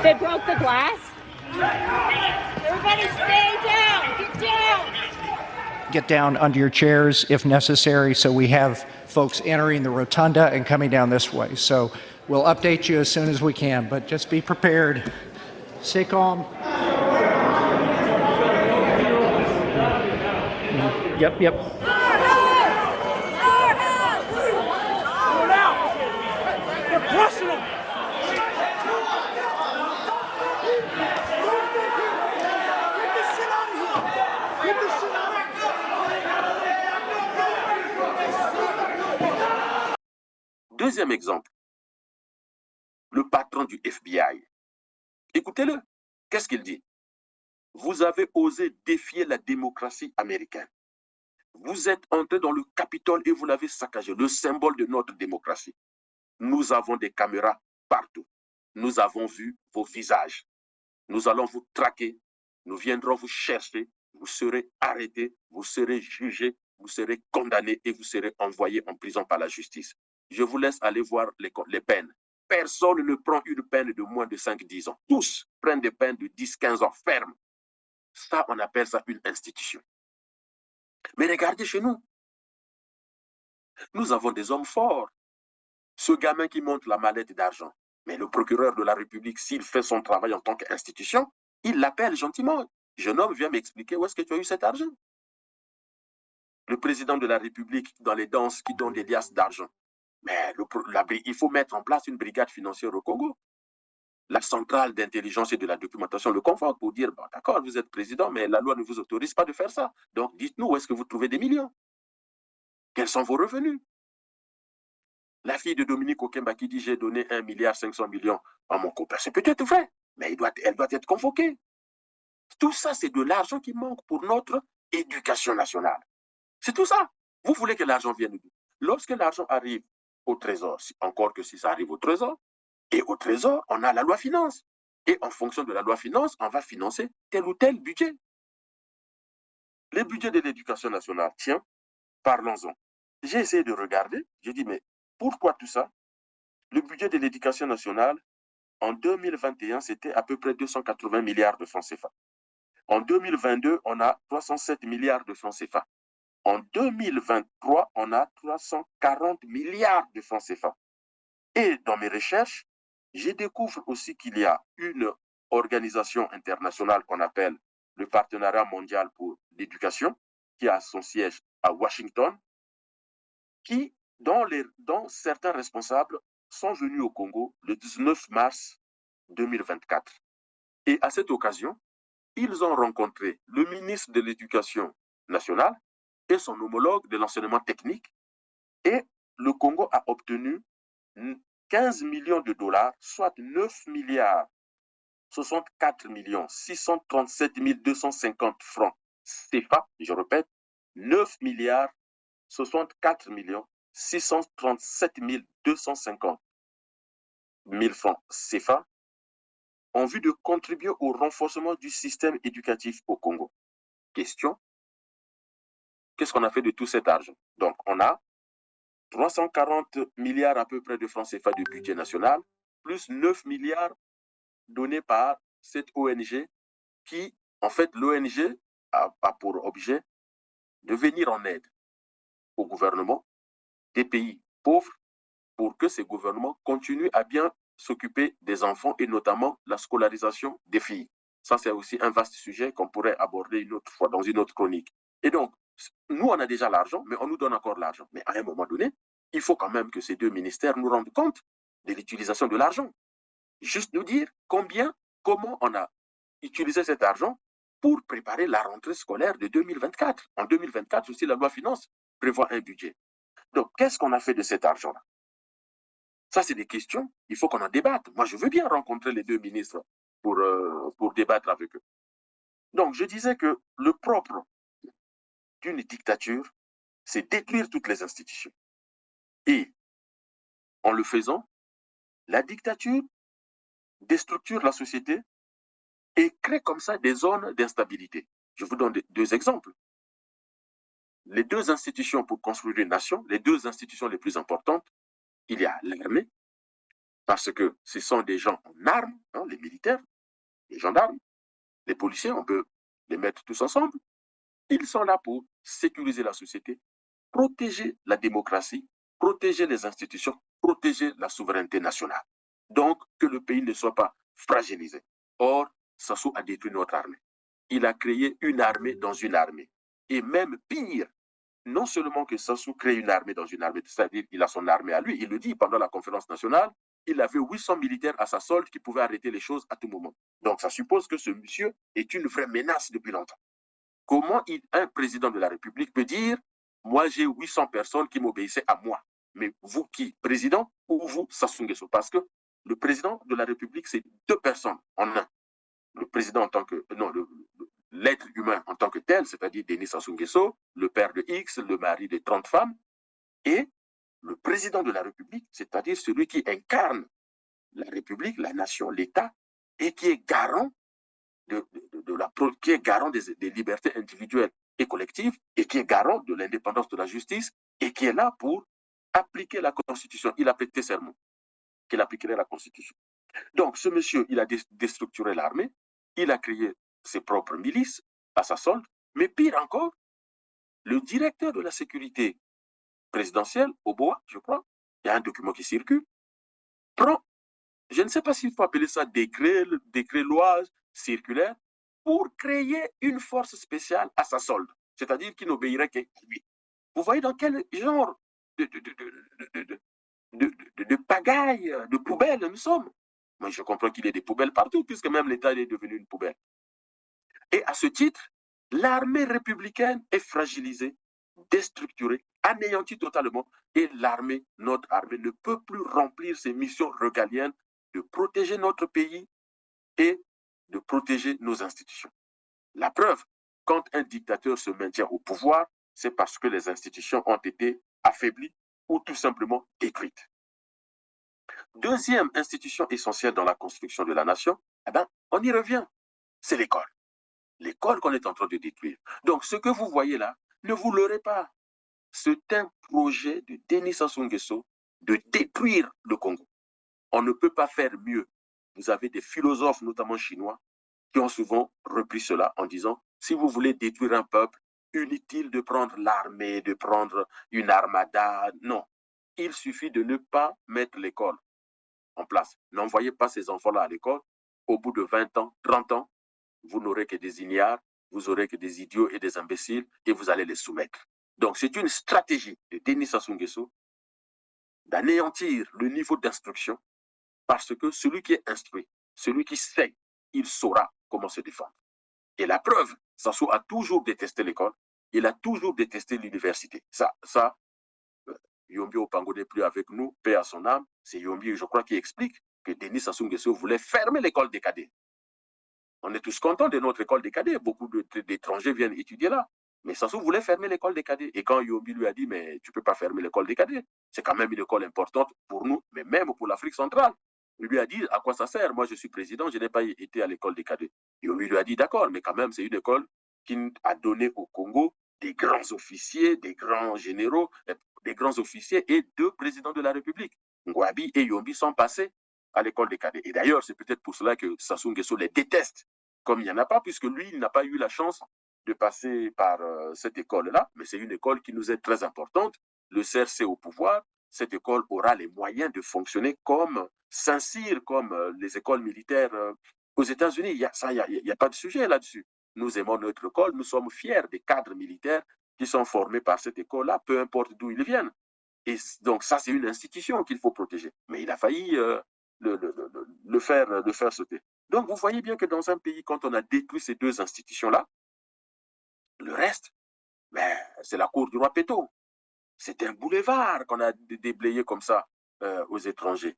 Speaker 10: They broke the glass. Everybody stay down. Get down.
Speaker 11: Get down under your chairs if necessary. So we have folks entering the rotunda and coming down this way. So we'll update you as soon as we can, but just be prepared. Stay calm. Yep.
Speaker 1: Deuxième exemple, le patron du FBI. Écoutez-le. Qu'est-ce qu'il dit? Vous avez osé défier la démocratie américaine. Vous êtes entré dans le Capitole et vous l'avez saccagé, le symbole de notre démocratie. Nous avons des caméras partout. Nous avons vu vos visages. Nous allons vous traquer. Nous viendrons vous chercher. Vous serez arrêtés. Vous serez jugés. Vous serez condamnés et vous serez envoyés en prison par la justice. Je vous laisse aller voir les peines. Personne ne prend une peine de moins de 5-10 ans. Tous prennent des peines de 10-15 ans fermes. Ça, on appelle ça une institution. Mais regardez chez nous. Nous avons des hommes forts. Ce gamin qui monte la mallette d'argent. Mais le procureur de la République, s'il fait son travail en tant qu'institution, il l'appelle gentiment. Jeune homme, viens m'expliquer où est-ce que tu as eu cet argent. Le président de la République, dans les danses, qui donne des liasses d'argent. Mais il faut mettre en place une brigade financière au Congo. La centrale d'intelligence et de la documentation le conforte pour dire, bon, d'accord, vous êtes président, mais la loi ne vous autorise pas de faire ça. Donc, dites-nous où est-ce que vous trouvez des millions. Quels sont vos revenus? La fille de Dominique Okemba qui dit, j'ai donné 1,5 milliard à mon copain. C'est peut-être vrai, mais elle doit être convoquée. Tout ça, c'est de l'argent qui manque pour notre éducation nationale. C'est tout ça. Vous voulez que l'argent vienne d'où? Lorsque l'argent arrive au trésor, encore que si ça arrive au trésor, et au trésor, on a la loi finance. Et en fonction de la loi finance, on va financer tel ou tel budget. Les budgets de l'éducation nationale, tiens, parlons-en. J'ai essayé de regarder, j'ai dit, mais pourquoi tout ça? Le budget de l'éducation nationale, En 2021, c'était à peu près 280 milliards de francs CFA. En 2022, on a 307 milliards de francs CFA. En 2023, on a 340 milliards de francs CFA. Et dans mes recherches, je découvre aussi qu'il y a une organisation internationale qu'on appelle le Partenariat mondial pour l'éducation, qui a son siège à Washington, qui, dont certains responsables sont venus au Congo le 19 mars 2024. Et à cette occasion, ils ont rencontré le ministre de l'Éducation nationale et son homologue de l'enseignement technique, et le Congo a obtenu 15 millions de dollars, soit 9 milliards 64 millions 637 250 francs CFA, je répète, 9 milliards 64 millions 637 250 francs CFA en vue de contribuer au renforcement du système éducatif au Congo. Question, qu'est-ce qu'on a fait de tout cet argent? Donc, on a 340 milliards à peu près de francs CFA du budget national, plus 9 milliards donnés par cette ONG qui, en fait, l'ONG a pour objet de venir en aide au gouvernement des pays pauvres pour que ces gouvernements continuent à bien s'occuper des enfants et notamment la scolarisation des filles. Ça, c'est aussi un vaste sujet qu'on pourrait aborder une autre fois dans une autre chronique. Et donc, nous, on a déjà l'argent, mais on nous donne encore l'argent. Mais à un moment donné, il faut quand même que ces deux ministères nous rendent compte de l'utilisation de l'argent. Juste nous dire comment on a utilisé cet argent pour préparer la rentrée scolaire de 2024. En 2024, aussi, la loi finance prévoit un budget. Donc, qu'est-ce qu'on a fait de cet argent-là? Ça, c'est des questions, il faut qu'on en débatte. Moi, je veux bien rencontrer les deux ministres pour débattre avec eux. Donc, je disais que le propre d'une dictature, c'est détruire toutes les institutions. Et en le faisant, la dictature déstructure la société et crée comme ça des zones d'instabilité. Je vous donne deux exemples. Les deux institutions pour construire une nation, les deux institutions les plus importantes, il y a l'armée, parce que ce sont des gens en armes, hein, les militaires, les gendarmes, les policiers, on peut les mettre tous ensemble. Ils sont là pour sécuriser la société, protéger la démocratie, protéger les institutions, protéger la souveraineté nationale. Donc, que le pays ne soit pas fragilisé. Or, Sassou a détruit notre armée. Il a créé une armée dans une armée. Et même pire, non seulement que Sassou crée une armée dans une armée, c'est-à-dire qu'il a son armée à lui, il le dit pendant la conférence nationale, il avait 800 militaires à sa solde qui pouvaient arrêter les choses à tout moment. Donc, ça suppose que ce monsieur est une vraie menace depuis longtemps. Comment un président de la République peut dire « Moi, j'ai 800 personnes qui m'obéissaient à moi ». Mais vous qui, président, ou vous, Sassou Nguesso? Parce que le président de la République, c'est deux personnes en un. Le président en tant que... Non, l'être humain en tant que tel, c'est-à-dire Denis Sassou Nguesso, le père de X, le mari de 30 femmes, et le président de la République, c'est-à-dire celui qui incarne la République, la nation, l'État, et qui est garant qui est garant des libertés individuelles et collectives, et qui est garant de l'indépendance de la justice, et qui est là pour appliquer la Constitution. Il a prêté serment qu'il appliquerait la Constitution. Donc, ce monsieur, il a déstructuré l'armée, il a créé ses propres milices à sa solde, mais pire encore, le directeur de la sécurité présidentielle, Oboa, je crois, il y a un document qui circule, prend, je ne sais pas s'il faut appeler ça décret, loi, circulaire, pour créer une force spéciale à sa solde, c'est-à-dire qui n'obéirait qu'à lui. Vous voyez dans quel genre de pagaille, de poubelle nous sommes? Moi, je comprends qu'il y ait des poubelles partout, puisque même l'État est devenu une poubelle. Et à ce titre, l'armée républicaine est fragilisée, déstructurée, anéantie totalement, et notre armée, ne peut plus remplir ses missions régaliennes de protéger notre pays et de protéger nos institutions. La preuve, quand un dictateur se maintient au pouvoir, c'est parce que les institutions ont été affaiblies ou tout simplement détruites. Deuxième institution essentielle dans la construction de la nation, on y revient, c'est l'école. L'école qu'on est en train de détruire. Donc, ce que vous voyez là, ne vous leurrez pas. C'est un projet de Denis Sassou Nguesso de détruire le Congo. On ne peut pas faire mieux vous avez des philosophes, notamment chinois, qui ont souvent repris cela en disant, si vous voulez détruire un peuple, inutile de prendre l'armée, de prendre une armada. Non, il suffit de ne pas mettre l'école en place. N'envoyez pas ces enfants-là à l'école. Au bout de 20 ans, 30 ans, vous n'aurez que des ignares, vous aurez que des idiots et des imbéciles et vous allez les soumettre. Donc, c'est une stratégie de Denis Sassou Nguesso d'anéantir le niveau d'instruction parce que celui qui est instruit, celui qui sait, il saura comment se défendre. Et la preuve, Sassou a toujours détesté l'école, il a toujours détesté l'université. Yombi Opango n'est plus avec nous, paix à son âme. C'est Yombi, je crois, qui explique que Denis Sassou Nguesso voulait fermer l'école des cadets. On est tous contents de notre école des cadets. Beaucoup d'étrangers viennent étudier là. Mais Sassou voulait fermer l'école des cadets. Et quand Yombi lui a dit, mais tu ne peux pas fermer l'école des cadets, c'est quand même une école importante pour nous, mais même pour l'Afrique centrale. Il lui a dit, à quoi ça sert? Moi, je suis président, je n'ai pas été à l'école des cadets. Yombi lui a dit, d'accord, mais quand même, c'est une école qui a donné au Congo des grands officiers, des grands généraux, des grands officiers et 2 présidents de la République. Ngouabi et Yombi sont passés à l'école des cadets. Et d'ailleurs, c'est peut-être pour cela que Sassou Nguesso les déteste, comme il n'y en a pas, puisque lui, il n'a pas eu la chance de passer par cette école-là, mais c'est une école qui nous est très importante. Le CRC au pouvoir, cette école aura les moyens de fonctionner comme Saint-Cyr, comme les écoles militaires aux États-Unis. Il n'y a pas de sujet là-dessus. Nous aimons notre école, nous sommes fiers des cadres militaires qui sont formés par cette école-là, peu importe d'où ils viennent. Et donc ça, c'est une institution qu'il faut protéger. Mais il a failli le faire sauter. Donc vous voyez bien que dans un pays, quand on a détruit ces 2 institutions-là, le reste, ben, c'est la cour du roi Péto. C'est un boulevard qu'on a déblayé comme ça aux étrangers.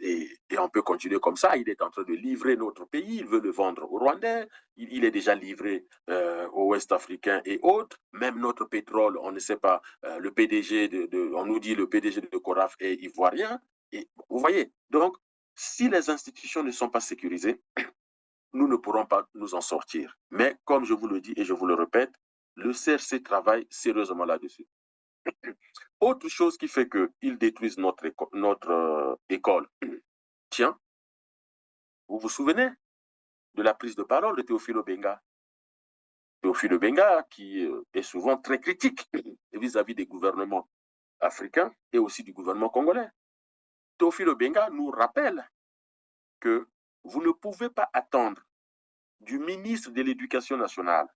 Speaker 1: Et on peut continuer comme ça. Il est en train de livrer notre pays. Il veut le vendre aux Rwandais. Il est déjà livré aux Ouest-Africains et autres. Même notre pétrole, on ne sait pas. Le PDG on nous dit le PDG de Coraf est ivoirien. Et vous voyez. Donc, si les institutions ne sont pas sécurisées, nous ne pourrons pas nous en sortir. Mais comme je vous le dis et je vous le répète, le CRC travaille sérieusement là-dessus. Autre chose qui fait qu'ils détruisent notre école. Tiens, vous vous souvenez de la prise de parole de Théophile Obenga? Théophile Obenga qui est souvent très critique vis-à-vis des gouvernements africains et aussi du gouvernement congolais. Théophile Obenga nous rappelle que vous ne pouvez pas attendre du ministre de l'Éducation nationale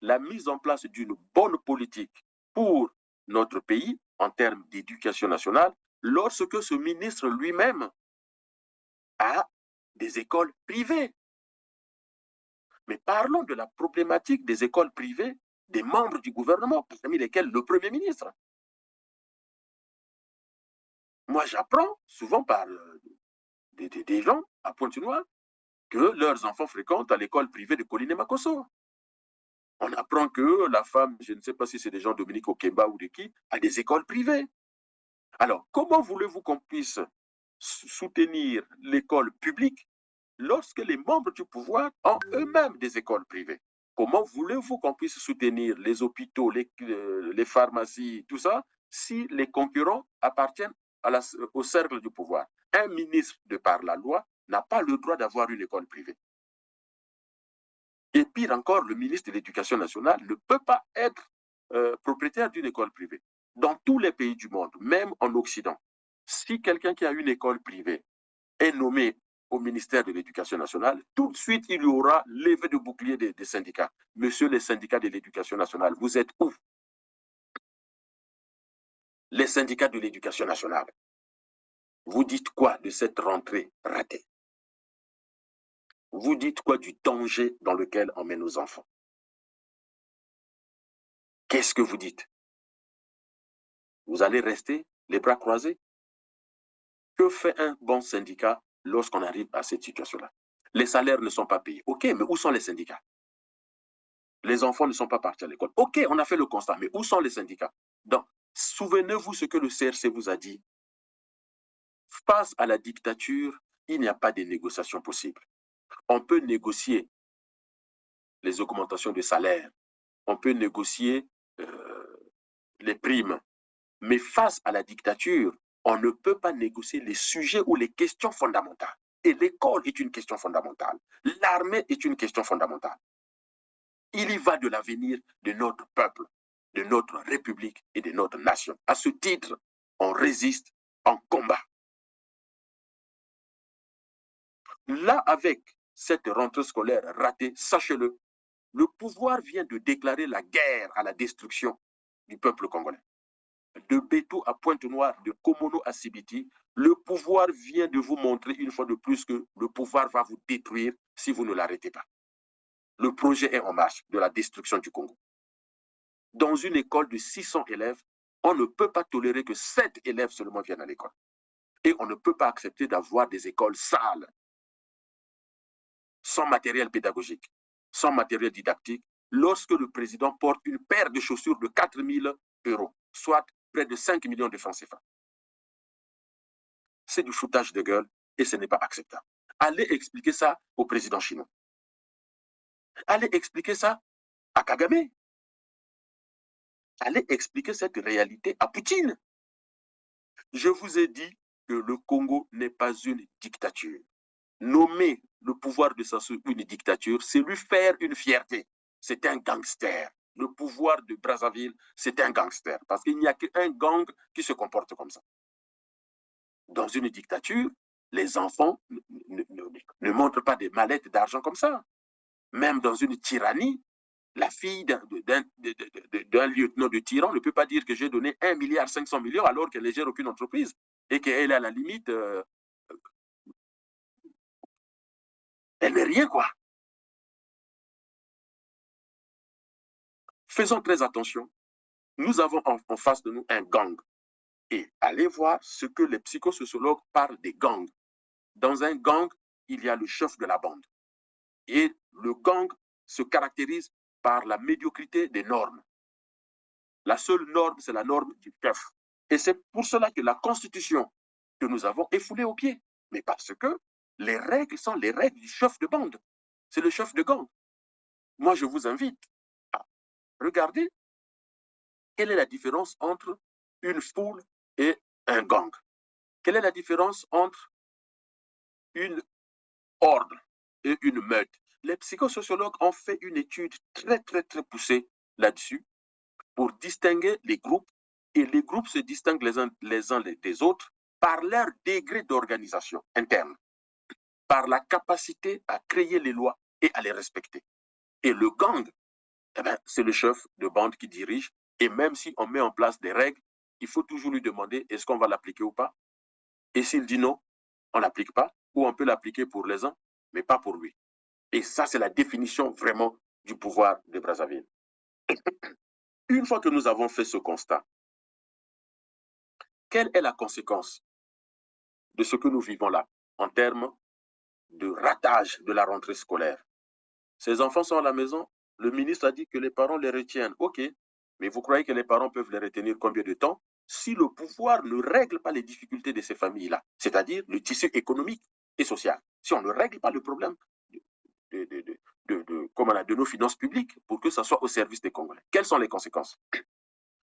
Speaker 1: la mise en place d'une bonne politique pour notre pays en termes d'éducation nationale lorsque ce ministre lui-même a des écoles privées. Mais parlons de la problématique des écoles privées des membres du gouvernement, parmi lesquels le Premier ministre. Moi, j'apprends souvent par des gens à Pointe-Noire que leurs enfants fréquentent à l'école privée de Colline Makosso. On apprend que la femme, je ne sais pas si c'est des gens Dominique Okemba ou de qui, a des écoles privées. Alors, comment voulez-vous qu'on puisse soutenir l'école publique lorsque les membres du pouvoir ont eux-mêmes des écoles privées? Comment voulez-vous qu'on puisse soutenir les hôpitaux, les pharmacies, tout ça, si les concurrents appartiennent au cercle du pouvoir? Un ministre, de par la loi, n'a pas le droit d'avoir une école privée. Et pire encore, le ministre de l'Éducation nationale ne peut pas être propriétaire d'une école privée. Dans tous les pays du monde, même en Occident, si quelqu'un qui a une école privée est nommé au ministère de l'Éducation nationale, tout de suite, il y aura levé de bouclier des syndicats. Monsieur les syndicats de l'Éducation nationale, vous êtes où? Les syndicats de l'Éducation nationale, vous dites quoi de cette rentrée ratée? Vous dites quoi du danger dans lequel on met nos enfants? Qu'est-ce que vous dites? Vous allez rester les bras croisés? Que fait un bon syndicat lorsqu'on arrive à cette situation-là? Les salaires ne sont pas payés. OK, mais où sont les syndicats? Les enfants ne sont pas partis à l'école. OK, on a fait le constat, mais où sont les syndicats? Donc, souvenez-vous ce que le CRC vous a dit. Face à la dictature, il n'y a pas de négociation possible. On peut négocier les augmentations de salaire, on peut négocier les primes, mais face à la dictature, on ne peut pas négocier les sujets ou les questions fondamentales. Et l'école est une question fondamentale. L'armée est une question fondamentale. Il y va de l'avenir de notre peuple, de notre République et de notre nation. À ce titre, on résiste en combat. Là, avec cette rentrée scolaire ratée, sachez-le, le pouvoir vient de déclarer la guerre à la destruction du peuple congolais. De Bétou à Pointe-Noire, de Komono à Sibiti, le pouvoir vient de vous montrer une fois de plus que le pouvoir va vous détruire si vous ne l'arrêtez pas. Le projet est en marche de la destruction du Congo. Dans une école de 600 élèves, on ne peut pas tolérer que 7 élèves seulement viennent à l'école. Et on ne peut pas accepter d'avoir des écoles sales, sans matériel pédagogique, sans matériel didactique, lorsque le président porte une paire de chaussures de 4 000 €, soit près de 5 millions de francs CFA. C'est du foutage de gueule et ce n'est pas acceptable. Allez expliquer ça au président chinois. Allez expliquer ça à Kagame. Allez expliquer cette réalité à Poutine. Je vous ai dit que le Congo n'est pas une dictature. Nommer le pouvoir de Sassou une dictature, c'est lui faire une fierté. C'est un gangster. Le pouvoir de Brazzaville, c'est un gangster. Parce qu'il n'y a qu'un gang qui se comporte comme ça. Dans une dictature, les enfants ne montrent pas des mallettes d'argent comme ça. Même dans une tyrannie, la fille d'un lieutenant de tyran ne peut pas dire que j'ai donné 1,5 milliard alors qu'elle ne gère aucune entreprise et qu'elle est à la limite... elle n'est rien, quoi. Faisons très attention. Nous avons en face de nous un gang. Et allez voir ce que les psychosociologues parlent des gangs. Dans un gang, il y a le chef de la bande. Et le gang se caractérise par la médiocrité des normes. La seule norme, c'est la norme du chef. Et c'est pour cela que la Constitution que nous avons est foulée aux pieds. Mais parce que les règles sont les règles du chef de bande. C'est le chef de gang. Moi, je vous invite à regarder quelle est la différence entre une foule et un gang. Quelle est la différence entre une horde et une meute? Les psychosociologues ont fait une étude très poussée là-dessus pour distinguer les groupes, et les groupes se distinguent les uns des autres par leur degré d'organisation interne, par la capacité à créer les lois et à les respecter. Et le gang, eh ben, c'est le chef de bande qui dirige, et même si on met en place des règles, il faut toujours lui demander est-ce qu'on va l'appliquer ou pas. Et s'il dit non, on ne l'applique pas, ou on peut l'appliquer pour les uns, mais pas pour lui. Et ça, c'est la définition vraiment du pouvoir de Brazzaville. Une fois que nous avons fait ce constat, quelle est la conséquence de ce que nous vivons là en termes de ratage de la rentrée scolaire? Ces enfants sont à la maison, le ministre a dit que les parents les retiennent. Ok, mais vous croyez que les parents peuvent les retenir combien de temps si le pouvoir ne règle pas les difficultés de ces familles-là, c'est-à-dire le tissu économique et social? Si on ne règle pas le problème de nos finances publiques pour que ça soit au service des Congolais. Quelles sont les conséquences?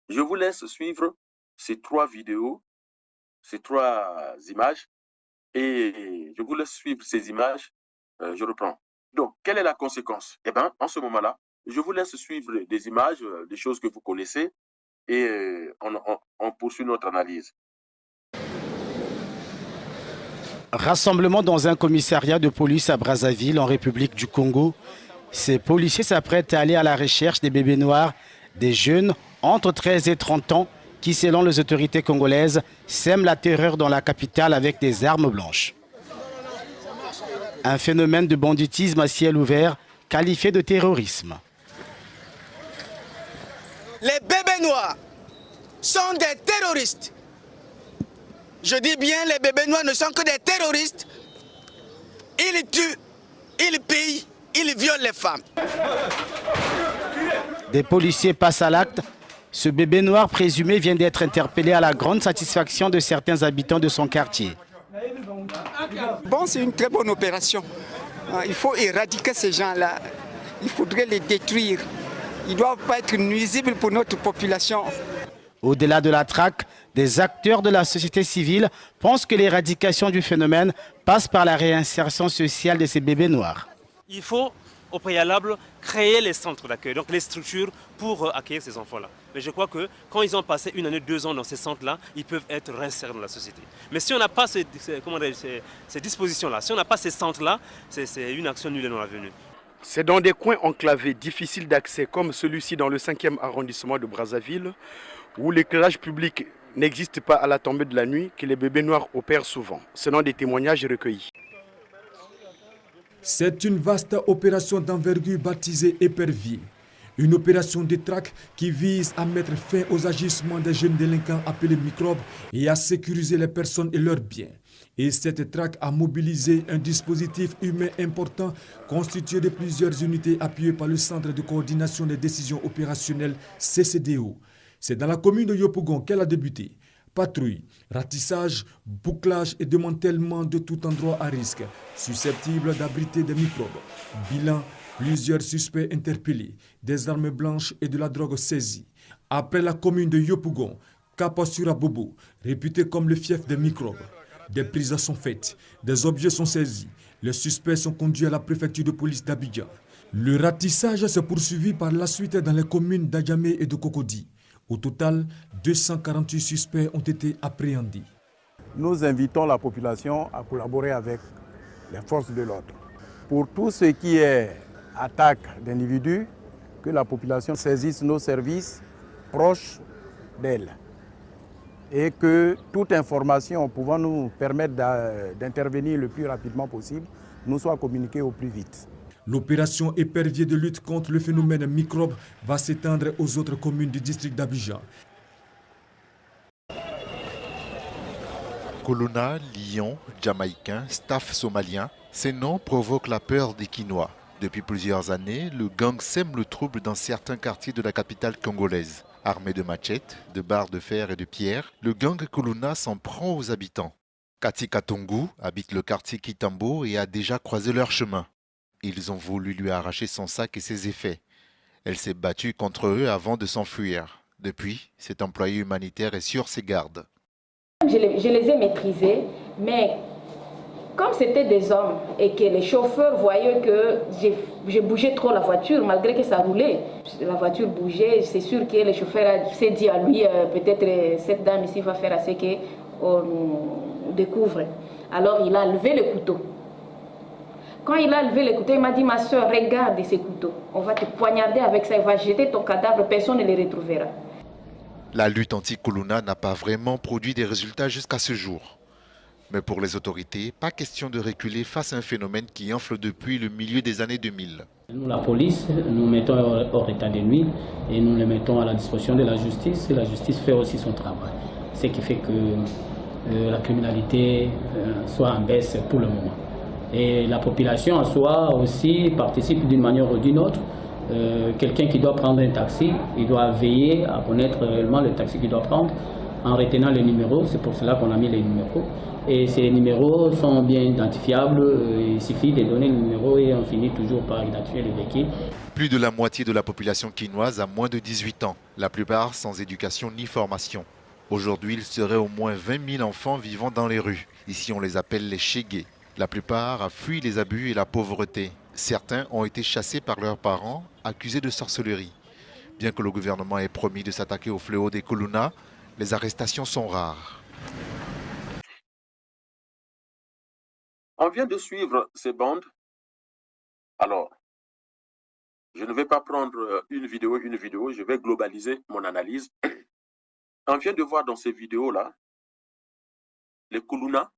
Speaker 1: Je vous laisse suivre ces 3 vidéos, ces 3 images, et je vous laisse suivre ces images. Je reprends. Donc, quelle est la conséquence? Eh bien, en ce moment-là, je vous laisse suivre des images, des choses que vous connaissez, et on poursuit notre analyse.
Speaker 12: Rassemblement dans un commissariat de police à Brazzaville, en République du Congo. Ces policiers s'apprêtent à aller à la recherche des bébés noirs, des jeunes entre 13 et 30 ans qui, selon les autorités congolaises, sèment la terreur dans la capitale avec des armes blanches. Un phénomène de banditisme à ciel ouvert qualifié de terrorisme.
Speaker 13: Les bébés noirs sont des terroristes. Je dis bien, les bébés noirs ne sont que des terroristes. Ils tuent, ils pillent, ils violent les femmes.
Speaker 12: Des policiers passent à l'acte. Ce bébé noir présumé vient d'être interpellé à la grande satisfaction de certains habitants de son quartier.
Speaker 14: Bon, c'est une très bonne opération. Il faut éradiquer ces gens-là. Il faudrait les détruire. Ils ne doivent pas être nuisibles pour notre population.
Speaker 12: Au-delà de la traque, des acteurs de la société civile pensent que l'éradication du phénomène passe par la réinsertion sociale de ces bébés noirs.
Speaker 15: Il faut au préalable créer les centres d'accueil, donc les structures pour accueillir ces enfants-là. Mais je crois que quand ils ont passé 1 année, 2 ans dans ces centres-là, ils peuvent être réinsérés dans la société. Mais si on n'a pas ces dispositions-là, si on n'a pas ces centres-là, c'est une action nulle et non avenue.
Speaker 16: C'est dans des coins enclavés, difficiles d'accès, comme celui-ci dans le 5e arrondissement de Brazzaville, où l'éclairage public n'existe pas à la tombée de la nuit, que les bébés noirs opèrent souvent, selon des témoignages recueillis.
Speaker 17: C'est une vaste opération d'envergure baptisée Épervier. Une opération de traque qui vise à mettre fin aux agissements des jeunes délinquants appelés microbes et à sécuriser les personnes et leurs biens. Et cette traque a mobilisé un dispositif humain important constitué de plusieurs unités appuyées par le Centre de coordination des décisions opérationnelles CCDO. C'est dans la commune de Yopougon qu'elle a débuté. Patrouille, ratissage, bouclage et démantèlement de tout endroit à risque, susceptible d'abriter des microbes. Bilan, plusieurs suspects interpellés, des armes blanches et de la drogue saisie. Après la commune de Yopougon, Kapasura Bobo, réputé comme le fief des microbes. Des prises sont faites, des objets sont saisis. Les suspects sont conduits à la préfecture de police d'Abidjan. Le ratissage s'est poursuivi par la suite dans les communes d'Adjamé et de Cocody. Au total, 248 suspects ont été appréhendés.
Speaker 18: Nous invitons la population à collaborer avec les forces de l'ordre. Pour tout ce qui est attaque d'individus, que la population saisisse nos services proches d'elle. Et que toute information pouvant nous permettre d'intervenir le plus rapidement possible nous soit communiquée au plus vite.
Speaker 17: L'opération Épervier de lutte contre le phénomène microbe va s'étendre aux autres communes du district d'Abidjan.
Speaker 19: Colonna, Lion, Jamaïcain, staff somalien, ces noms provoquent la peur des Kinois. Depuis plusieurs années, le gang sème le trouble dans certains quartiers de la capitale congolaise. Armé de machettes, de barres de fer et de pierres, le gang Colonna s'en prend aux habitants. Kati Katongu habite le quartier Kitambo et a déjà croisé leur chemin. Ils ont voulu lui arracher son sac et ses effets. Elle s'est battue contre eux avant de s'enfuir. Depuis, cet employé humanitaire est sur ses gardes.
Speaker 20: Je les ai maîtrisés, mais comme c'était des hommes et que les chauffeurs voyaient que j'ai bougé trop la voiture, malgré que ça roulait, la voiture bougeait, c'est sûr que le chauffeur s'est dit à lui, peut-être cette dame ici va faire assez qu'on nous découvre. Alors il a levé le couteau. Quand il a levé le couteau, il m'a dit, ma soeur, regarde ces couteaux, on va te poignarder avec ça, il va jeter ton cadavre, personne ne le retrouvera.
Speaker 19: La lutte anti-Colonna n'a pas vraiment produit des résultats jusqu'à ce jour. Mais pour les autorités, pas question de reculer face à un phénomène qui enfle depuis le milieu des années 2000.
Speaker 21: Nous, la police, nous mettons hors état de nuit et nous les mettons à la disposition de la justice. Et la justice fait aussi son travail. Ce qui fait que la criminalité soit en baisse pour le moment. Et la population en soi aussi participe d'une manière ou d'une autre. Quelqu'un qui doit prendre un taxi, il doit veiller à connaître réellement le taxi qu'il doit prendre en retenant les numéros. C'est pour cela qu'on a mis les numéros. Et ces numéros sont bien identifiables. Il suffit de donner le numéro et on finit toujours par identifier le véhicule.
Speaker 19: Plus de la moitié de la population quinoise a moins de 18 ans, la plupart sans éducation ni formation. Aujourd'hui, il serait au moins 20 000 enfants vivant dans les rues. Ici, on les appelle les Chégués. La plupart a fui les abus et la pauvreté. Certains ont été chassés par leurs parents, accusés de sorcellerie. Bien que le gouvernement ait promis de s'attaquer au fléau des Colonna, les arrestations sont rares.
Speaker 1: On vient de suivre ces bandes. Alors, je ne vais pas prendre une vidéo, je vais globaliser mon analyse. On vient de voir dans ces vidéos-là les Colonna,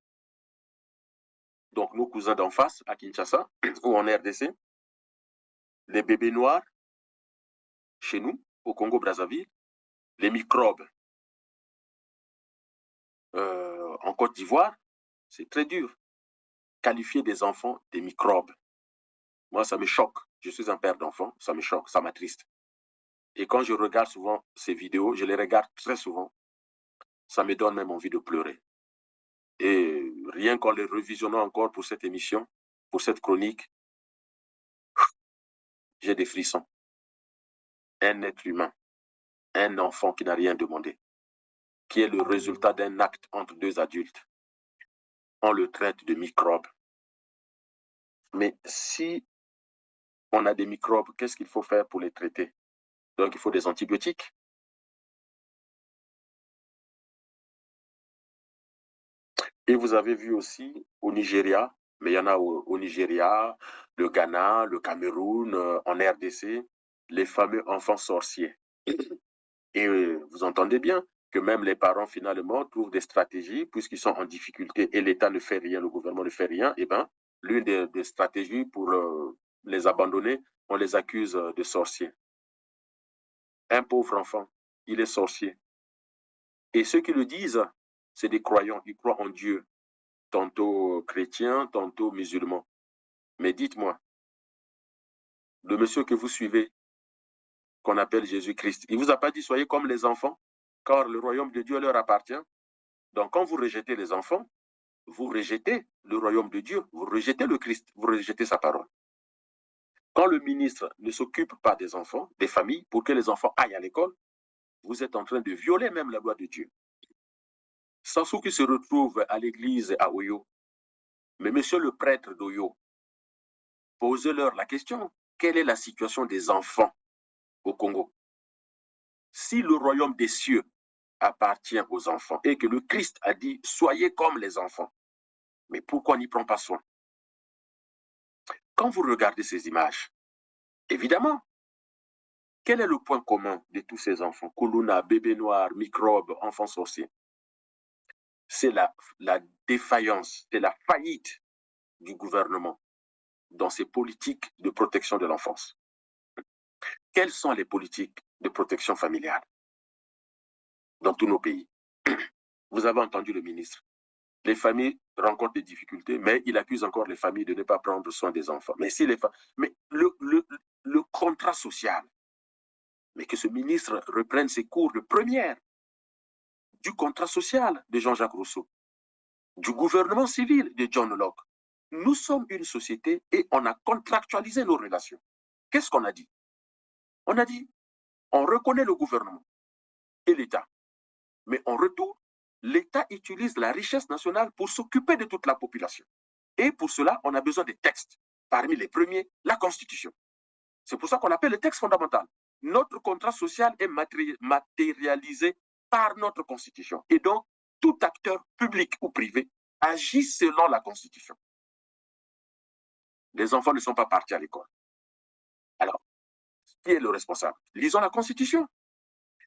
Speaker 1: donc nos cousins d'en face à Kinshasa ou en RDC, les bébés noirs chez nous, au Congo-Brazzaville, les microbes en Côte d'Ivoire, c'est très dur. Qualifier des enfants des microbes. Moi, ça me choque. Je suis un père d'enfants, ça me choque, ça m'attriste. Et quand je regarde souvent ces vidéos, je les regarde très souvent, ça me donne même envie de pleurer. Et rien qu'en les revisionnant encore pour cette émission, pour cette chronique, j'ai des frissons. Un être humain, un enfant qui n'a rien demandé, qui est le résultat d'un acte entre deux adultes, on le traite de microbe. Mais si on a des microbes, qu'est-ce qu'il faut faire pour les traiter? Donc, il faut des antibiotiques. Et vous avez vu aussi au Nigeria, mais il y en a au Nigeria, le Ghana, le Cameroun, en RDC, les fameux enfants sorciers. Et vous entendez bien que même les parents, finalement, trouvent des stratégies, puisqu'ils sont en difficulté et l'État ne fait rien, le gouvernement ne fait rien, et bien, l'une des stratégies pour les abandonner, on les accuse de sorciers. Un pauvre enfant, il est sorcier. Et ceux qui le disent, c'est des croyants, ils croient en Dieu, tantôt chrétiens, tantôt musulmans. Mais dites-moi, le monsieur que vous suivez, qu'on appelle Jésus-Christ, il ne vous a pas dit soyez comme les enfants, car le royaume de Dieu leur appartient. Donc quand vous rejetez les enfants, vous rejetez le royaume de Dieu, vous rejetez le Christ, vous rejetez sa parole. Quand le ministre ne s'occupe pas des enfants, des familles, pour que les enfants aillent à l'école, vous êtes en train de violer même la loi de Dieu. Sassou qui se retrouve à l'église à Oyo, mais monsieur le prêtre d'Oyo, posez-leur la question, quelle est la situation des enfants au Congo? Si le royaume des cieux appartient aux enfants et que le Christ a dit « soyez comme les enfants », mais pourquoi on n'y prend pas soin? Quand vous regardez ces images, évidemment, quel est le point commun de tous ces enfants? Koulouna, bébé noir, microbes, enfants sorciers. C'est la défaillance, c'est la faillite du gouvernement dans ses politiques de protection de l'enfance. Quelles sont les politiques de protection familiale dans tous nos pays? Vous avez entendu le ministre. Les familles rencontrent des difficultés, mais il accuse encore les familles de ne pas prendre soin des enfants. Mais si le contrat social, mais que ce ministre reprenne ses cours de première du contrat social de Jean-Jacques Rousseau, du gouvernement civil de John Locke. Nous sommes une société et on a contractualisé nos relations. Qu'est-ce qu'on a dit? On a dit, on reconnaît le gouvernement et l'État, mais en retour, l'État utilise la richesse nationale pour s'occuper de toute la population. Et pour cela, on a besoin des textes. Parmi les premiers, la Constitution. C'est pour ça qu'on appelle le texte fondamental. Notre contrat social est matérialisé par notre Constitution. Et donc, tout acteur public ou privé agit selon la Constitution. Les enfants ne sont pas partis à l'école. Alors, qui est le responsable? Lisons la Constitution.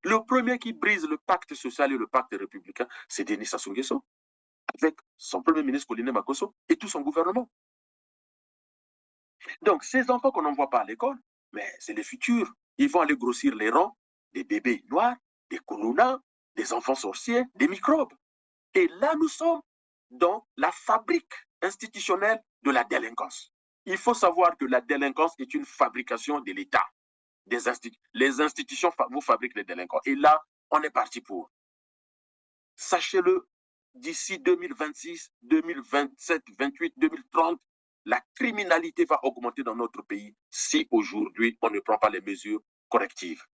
Speaker 1: Le premier qui brise le pacte social et le pacte républicain, c'est Denis Sassou Nguesso, avec son premier ministre Colline Makosso et tout son gouvernement. Donc, ces enfants qu'on n'envoie pas à l'école, mais c'est les futurs. Ils vont aller grossir les rangs des bébés noirs, des koulounas, des enfants sorciers, des microbes. Et là, nous sommes dans la fabrique institutionnelle de la délinquance. Il faut savoir que la délinquance est une fabrication de l'État. Les institutions vous fabriquent les délinquants. Et là, on est parti pour. Sachez-le, d'ici 2026, 2027, 2028, 2030, la criminalité va augmenter dans notre pays si aujourd'hui on ne prend pas les mesures correctives.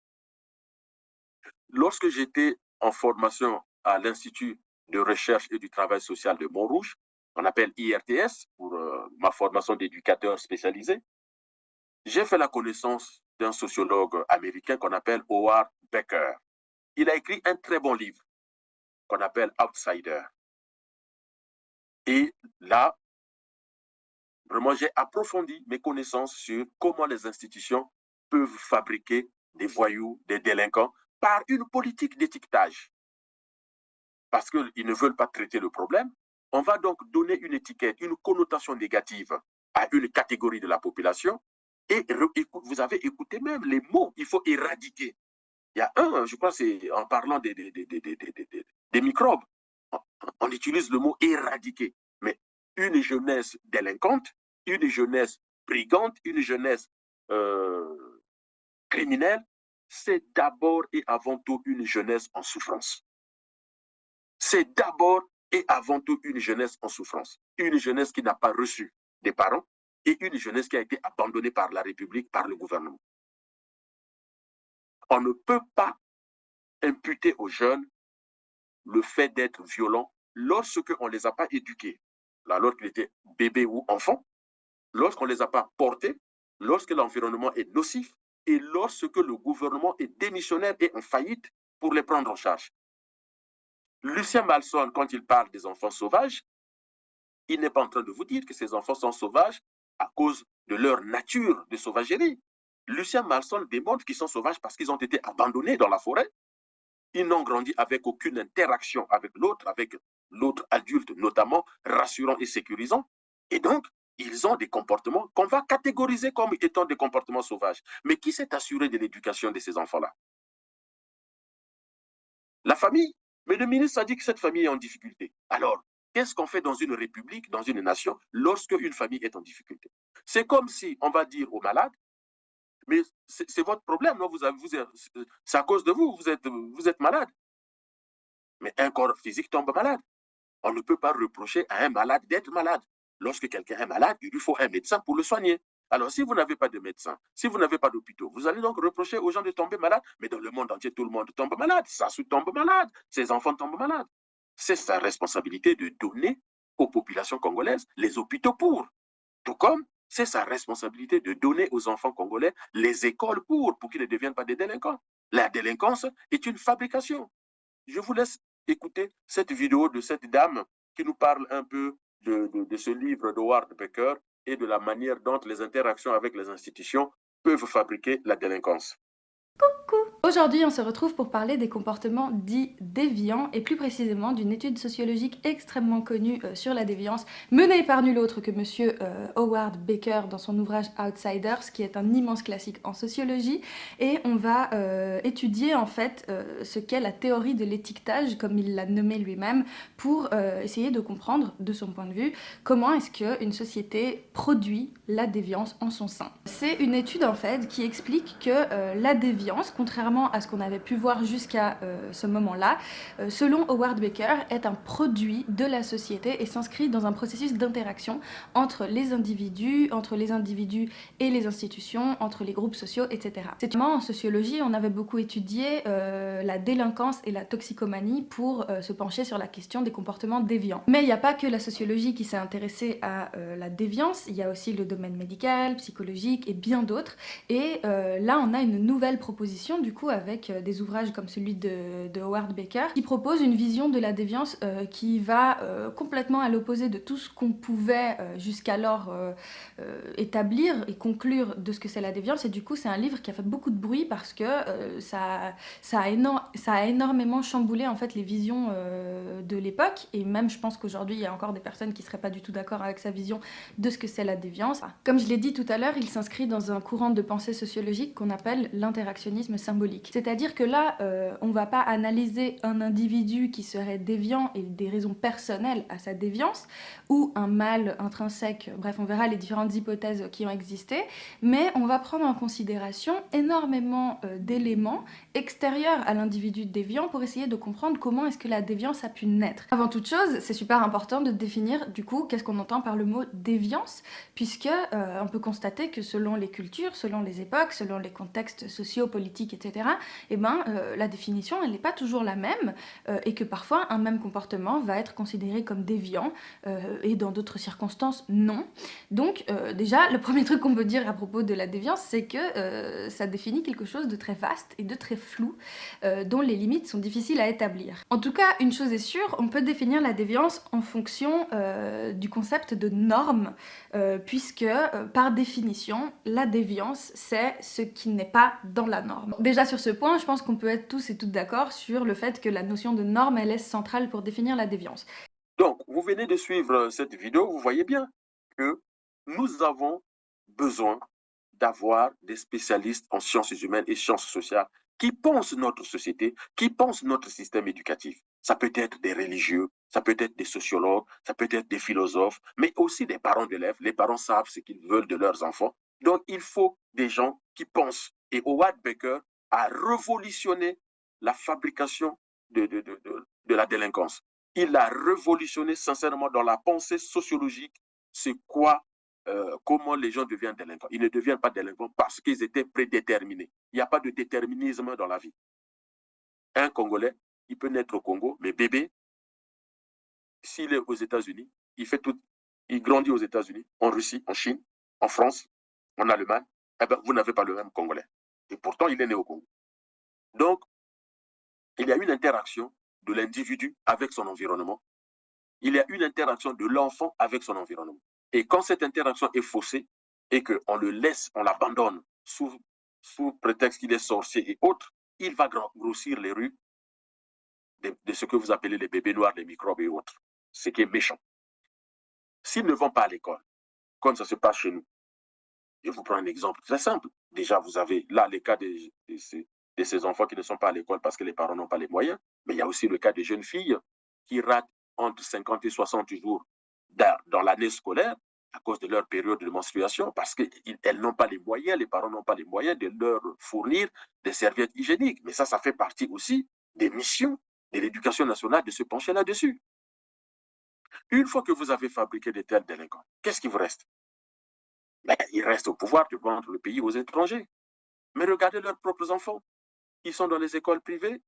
Speaker 1: Lorsque j'étais en formation à l'Institut de recherche et du travail social de Montrouge, on appelle IRTS pour ma formation d'éducateur spécialisé, j'ai fait la connaissance d'un sociologue américain qu'on appelle Howard Becker. Il a écrit un très bon livre qu'on appelle Outsider. Et là, vraiment, j'ai approfondi mes connaissances sur comment les institutions peuvent fabriquer des voyous, des délinquants, par une politique d'étiquetage. Parce qu'ils ne veulent pas traiter le problème, on va donc donner une étiquette, une connotation négative à une catégorie de la population. Et vous avez écouté même les mots, il faut éradiquer. Il y a un, je crois, c'est en parlant des microbes, on utilise le mot éradiquer. Mais une jeunesse délinquante, une jeunesse brigande, une jeunesse criminelle, c'est d'abord et avant tout une jeunesse en souffrance. C'est d'abord et avant tout une jeunesse en souffrance. Une jeunesse qui n'a pas reçu des parents et une jeunesse qui a été abandonnée par la République, par le gouvernement. On ne peut pas imputer aux jeunes le fait d'être violent lorsqu'on ne les a pas éduqués, alors qu'ils étaient bébés ou enfants, lorsqu'on ne les a pas portés, lorsque l'environnement est nocif et lorsque le gouvernement est démissionnaire et en faillite pour les prendre en charge. Lucien Malson, quand il parle des enfants sauvages, il n'est pas en train de vous dire que ces enfants sont sauvages à cause de leur nature de sauvagerie. Lucien Malson démontre qu'ils sont sauvages parce qu'ils ont été abandonnés dans la forêt. Ils n'ont grandi avec aucune interaction avec l'autre adulte notamment, rassurant et sécurisant. Et donc, ils ont des comportements qu'on va catégoriser comme étant des comportements sauvages. Mais qui s'est assuré de l'éducation de ces enfants-là? La famille. Mais le ministre a dit que cette famille est en difficulté. Alors, qu'est-ce qu'on fait dans une république, dans une nation, lorsque une famille est en difficulté? C'est comme si on va dire aux malades, mais c'est votre problème, non? C'est à cause de vous, vous êtes malade. Mais un corps physique tombe malade. On ne peut pas reprocher à un malade d'être malade. Lorsque quelqu'un est malade, il lui faut un médecin pour le soigner. Alors, si vous n'avez pas de médecin, si vous n'avez pas d'hôpitaux, vous allez donc reprocher aux gens de tomber malades. Mais dans le monde entier, tout le monde tombe malade. Sassou tombe malade. Ses enfants tombent malades. C'est sa responsabilité de donner aux populations congolaises les hôpitaux pour. Tout comme c'est sa responsabilité de donner aux enfants congolais les écoles pour qu'ils ne deviennent pas des délinquants. La délinquance est une fabrication. Je vous laisse écouter cette vidéo de cette dame qui nous parle un peu de ce livre d'Howard Becker et de la manière dont les interactions avec les institutions peuvent fabriquer la délinquance.
Speaker 3: Aujourd'hui, on se retrouve pour parler des comportements dits déviants et plus précisément d'une étude sociologique extrêmement connue sur la déviance menée par nul autre que monsieur Howard Becker dans son ouvrage Outsiders, qui est un immense classique en sociologie, et on va étudier en fait ce qu'est la théorie de l'étiquetage, comme il l'a nommé lui-même, pour essayer de comprendre, de son point de vue, comment est-ce qu'une société produit la déviance en son sein. C'est une étude en fait qui explique que la déviance, contrairement à ce qu'on avait pu voir jusqu'à ce moment-là, selon Howard Becker, est un produit de la société et s'inscrit dans un processus d'interaction entre les individus et les institutions, entre les groupes sociaux, etc. C'est en sociologie, on avait beaucoup étudié la délinquance et la toxicomanie pour se pencher sur la question des comportements déviants. Mais il n'y a pas que la sociologie qui s'est intéressée à la déviance, il y a aussi le domaine médical, psychologique et bien d'autres. Et là, on a une nouvelle proposition du coup avec des ouvrages comme celui de Howard Becker qui propose une vision de la déviance qui va complètement à l'opposé de tout ce qu'on pouvait jusqu'alors établir et conclure de ce que c'est la déviance. Et du coup c'est un livre qui a fait beaucoup de bruit parce que ça a énormément chamboulé en fait les visions de l'époque, et même je pense qu'aujourd'hui il y a encore des personnes qui seraient pas du tout d'accord avec sa vision de ce que c'est la déviance. Comme je l'ai dit tout à l'heure, il s'inscrit dans un courant de pensée sociologique qu'on appelle l'interactionnisme symbolique. C'est-à-dire que là, on va pas analyser un individu qui serait déviant et des raisons personnelles à sa déviance, ou un mal intrinsèque, bref, on verra les différentes hypothèses qui ont existé, mais on va prendre en considération énormément d'éléments extérieurs à l'individu déviant pour essayer de comprendre comment est-ce que la déviance a pu naître. Avant toute chose, c'est super important de définir du coup qu'est-ce qu'on entend par le mot déviance, puisque on peut constater que selon les cultures, selon les époques, selon les contextes sociaux, politiques, etc., eh ben, la définition elle n'est pas toujours la même et que parfois un même comportement va être considéré comme déviant et dans d'autres circonstances non. Donc déjà le premier truc qu'on peut dire à propos de la déviance, c'est que ça définit quelque chose de très vaste et de très flou dont les limites sont difficiles à établir. En tout cas, une chose est sûre, on peut définir la déviance en fonction du concept de norme puisque par définition la déviance c'est ce qui n'est pas dans la norme. Déjà sur ce point, je pense qu'on peut être tous et toutes d'accord sur le fait que la notion de norme, elle est centrale pour définir la déviance.
Speaker 1: Donc, vous venez de suivre cette vidéo, vous voyez bien que nous avons besoin d'avoir des spécialistes en sciences humaines et sciences sociales qui pensent notre société, qui pensent notre système éducatif. Ça peut être des religieux, ça peut être des sociologues, ça peut être des philosophes, mais aussi des parents d'élèves. Les parents savent ce qu'ils veulent de leurs enfants. Donc, il faut des gens qui pensent. Et Howard Becker a révolutionné la fabrication de la délinquance. Il a révolutionné sincèrement dans la pensée sociologique, c'est quoi, comment les gens deviennent délinquants. Ils ne deviennent pas délinquants parce qu'ils étaient prédéterminés. Il n'y a pas de déterminisme dans la vie. Un Congolais il peut naître au Congo, mais bébé, s'il est aux États-Unis, il grandit aux États-Unis, en Russie, en Chine, en France, en Allemagne, eh ben, vous n'avez pas le même Congolais. Et pourtant, il est né au Congo. Donc, il y a une interaction de l'individu avec son environnement. Il y a une interaction de l'enfant avec son environnement. Et quand cette interaction est faussée et qu'on le laisse, on l'abandonne sous prétexte qu'il est sorcier et autres, il va grossir les rues de ce que vous appelez les bébés noirs, les microbes et autres. Ce qui est méchant. S'ils ne vont pas à l'école, comme ça se passe chez nous, je vous prends un exemple très simple. Déjà, vous avez là les cas de ces enfants qui ne sont pas à l'école parce que les parents n'ont pas les moyens. Mais il y a aussi le cas des jeunes filles qui ratent entre 50 et 60 jours dans l'année scolaire à cause de leur période de menstruation parce qu'elles n'ont pas les moyens, les parents n'ont pas les moyens de leur fournir des serviettes hygiéniques. Mais ça fait partie aussi des missions de l'éducation nationale de se pencher là-dessus. Une fois que vous avez fabriqué de tels délinquants, qu'est-ce qui vous reste? Ben, il reste au pouvoir de vendre le pays aux étrangers. Mais regardez leurs propres enfants. Ils sont dans les écoles privées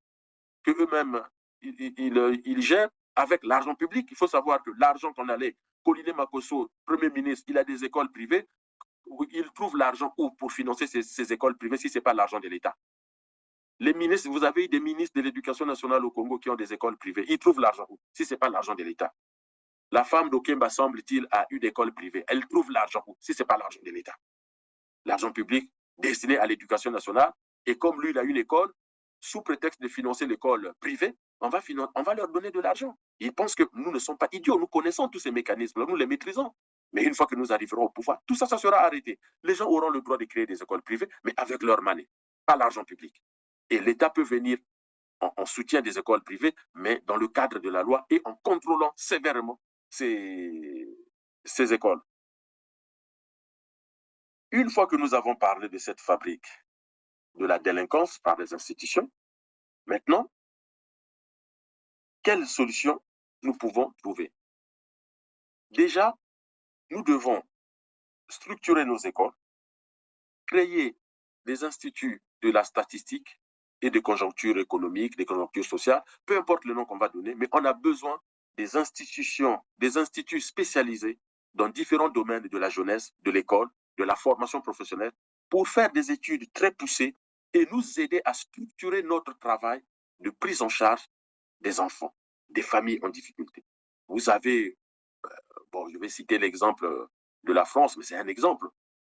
Speaker 1: que eux-mêmes ils gèrent avec l'argent public. Il faut savoir que l'argent qu'on allait, Pauline Makosso, Premier ministre, il a des écoles privées. Il trouve l'argent où pour financer ces écoles privées si ce n'est pas l'argent de l'État? Les ministres, vous avez eu des ministres de l'Éducation nationale au Congo qui ont des écoles privées. Ils trouvent l'argent où si ce n'est pas l'argent de l'État? La femme d'Okemba, semble-t-il, a eu d'école privée. Elle trouve l'argent où si ce n'est pas l'argent de l'État? L'argent public destiné à l'éducation nationale. Et comme lui, il a une école, sous prétexte de financer l'école privée, on va leur donner de l'argent. Ils pensent que nous ne sommes pas idiots. Nous connaissons tous ces mécanismes, nous les maîtrisons. Mais une fois que nous arriverons au pouvoir, tout ça, ça sera arrêté. Les gens auront le droit de créer des écoles privées, mais avec leur monnaie, pas l'argent public. Et l'État peut venir en soutien des écoles privées, mais dans le cadre de la loi et en contrôlant sévèrement ces écoles. Une fois que nous avons parlé de cette fabrique de la délinquance par les institutions, maintenant, quelles solutions nous pouvons trouver? Déjà, nous devons structurer nos écoles, créer des instituts de la statistique et de conjoncture économique, des conjonctures sociales, peu importe le nom qu'on va donner, mais on a besoin des institutions, des instituts spécialisés dans différents domaines de la jeunesse, de l'école, de la formation professionnelle, pour faire des études très poussées et nous aider à structurer notre travail de prise en charge des enfants, des familles en difficulté. Vous avez, bon, je vais citer l'exemple de la France, mais c'est un exemple.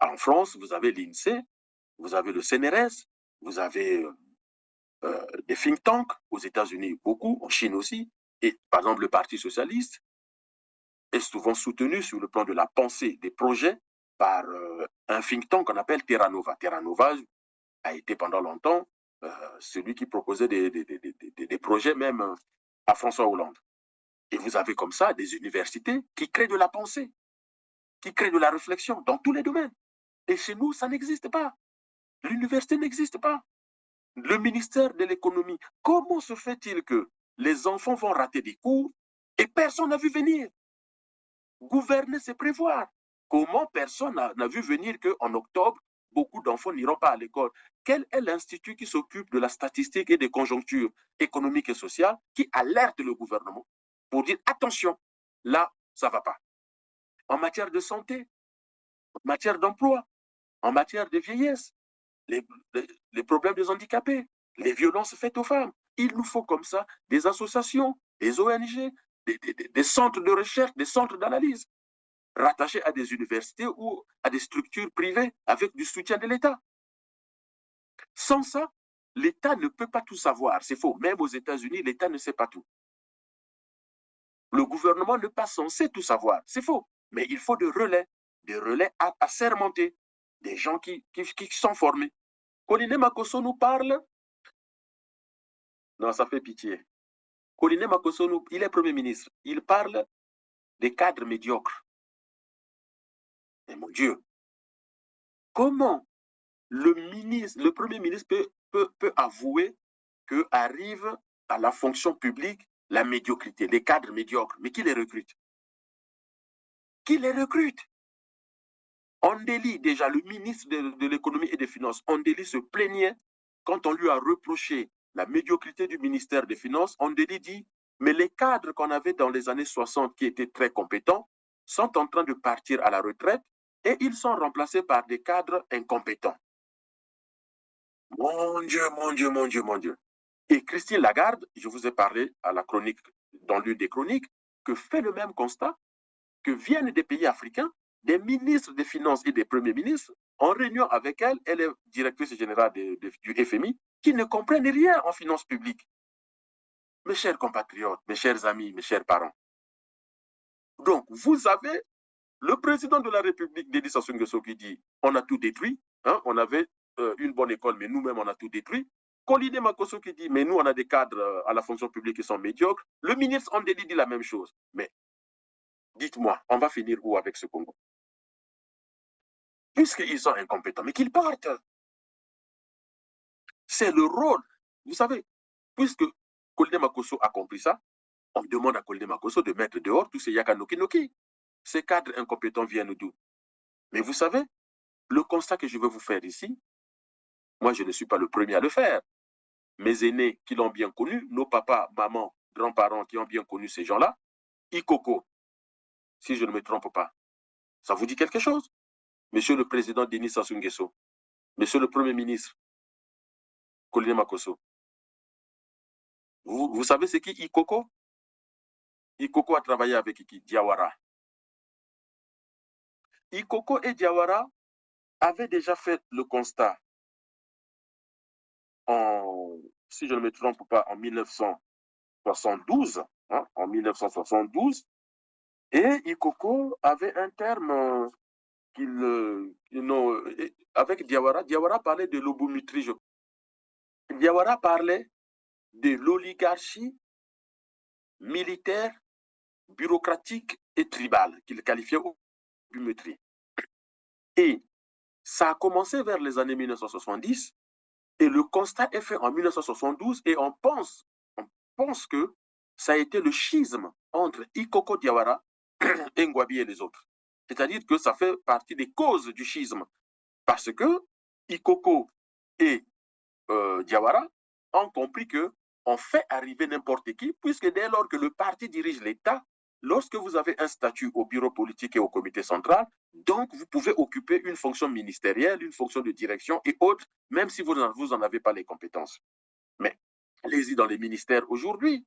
Speaker 1: En France, vous avez l'INSEE, vous avez le CNRS, vous avez des think tanks, aux États-Unis beaucoup, en Chine aussi, et par exemple le Parti socialiste est souvent soutenu sur le plan de la pensée des projets par un think tank qu'on appelle Terra Nova. Terra Nova a été pendant longtemps celui qui proposait des projets même à François Hollande. Et vous avez comme ça des universités qui créent de la pensée, qui créent de la réflexion dans tous les domaines. Et chez nous, ça n'existe pas. L'université n'existe pas. Le ministère de l'économie, comment se fait-il que les enfants vont rater des cours et personne n'a vu venir? Gouverner, c'est prévoir. Comment personne n'a vu venir qu'en octobre, beaucoup d'enfants n'iront pas à l'école? Quel est l'institut qui s'occupe de la statistique et des conjonctures économiques et sociales qui alerte le gouvernement pour dire attention, là, ça ne va pas? En matière de santé, en matière d'emploi, en matière de vieillesse, les problèmes des handicapés, les violences faites aux femmes. Il nous faut comme ça des associations, des ONG, des centres de recherche, des centres d'analyse, rattachés à des universités ou à des structures privées avec du soutien de l'État. Sans ça, l'État ne peut pas tout savoir. C'est faux. Même aux États-Unis, l'État ne sait pas tout. Le gouvernement n'est pas censé tout savoir. C'est faux. Mais il faut des relais assermentés, des gens qui sont formés. Pauline Makosso nous parle. Non, ça fait pitié. Pauline Makosso, il est Premier ministre. Il parle des cadres médiocres. Mais mon Dieu, comment le Premier ministre peut avouer qu'arrive à la fonction publique la médiocrité, les cadres médiocres? Mais qui les recrute? Qui les recrute? Ondeli, déjà, le ministre de l'économie et des finances, Ondeli se plaignait quand on lui a reproché la médiocrité du ministère des Finances, Ondeli dit, mais les cadres qu'on avait dans les années 60 qui étaient très compétents sont en train de partir à la retraite et ils sont remplacés par des cadres incompétents. Mon Dieu, mon Dieu, mon Dieu, mon Dieu. Et Christine Lagarde, je vous ai parlé à la chronique, dans l'une des chroniques, que fait le même constat, que viennent des pays africains, des ministres des Finances et des premiers ministres, en réunion avec elle, elle est directrice générale du FMI, qui ne comprennent rien en finances publiques. Mes chers compatriotes, mes chers amis, mes chers parents. Donc, vous avez le président de la République, Denis Sassou Nguesso, qui dit on a tout détruit, hein, on avait une bonne école, mais nous-mêmes, on a tout détruit. Kolide Makosso qui dit mais nous, on a des cadres à la fonction publique qui sont médiocres. Le ministre Ondeli dit la même chose. Mais dites-moi, on va finir où avec ce Congo? Puisqu'ils sont incompétents, mais qu'ils partent. C'est le rôle. Vous savez, puisque Kolide Makosso a compris ça, on demande à Kolide Makosso de mettre dehors tous ces Yakanoki-Noki. Ces cadres incompétents viennent d'où? Mais vous savez, le constat que je veux vous faire ici, moi, je ne suis pas le premier à le faire. Mes aînés qui l'ont bien connu, nos papas, mamans, grands-parents qui ont bien connu ces gens-là, Ikoko, si je ne me trompe pas, ça vous dit quelque chose? Monsieur le président Denis Sassou Nguesso, monsieur le premier ministre Kolide Makosso, vous savez c'est qui Ikoko? Ikoko a travaillé avec qui? Diawara. Ikoko et Diawara avaient déjà fait le constat si je ne me trompe pas, en 1972, hein, en 1972, et Ikoko avait un terme avec Diawara. Diawara parlait de l'obomitrie. Diawara parlait de l'oligarchie militaire, bureaucratique et tribale, qu'il qualifiait d'obomitrie. Et ça a commencé vers les années 1970, et le constat est fait en 1972, et on pense que ça a été le schisme entre Ikoko Diawara et Ngwabi et les autres. C'est-à-dire que ça fait partie des causes du schisme. Parce que Ikoko et Diawara ont compris qu'on fait arriver n'importe qui, puisque dès lors que le parti dirige l'État, lorsque vous avez un statut au bureau politique et au comité central, donc vous pouvez occuper une fonction ministérielle, une fonction de direction et autres, même si vous n'en avez pas les compétences. Mais allez-y dans les ministères aujourd'hui.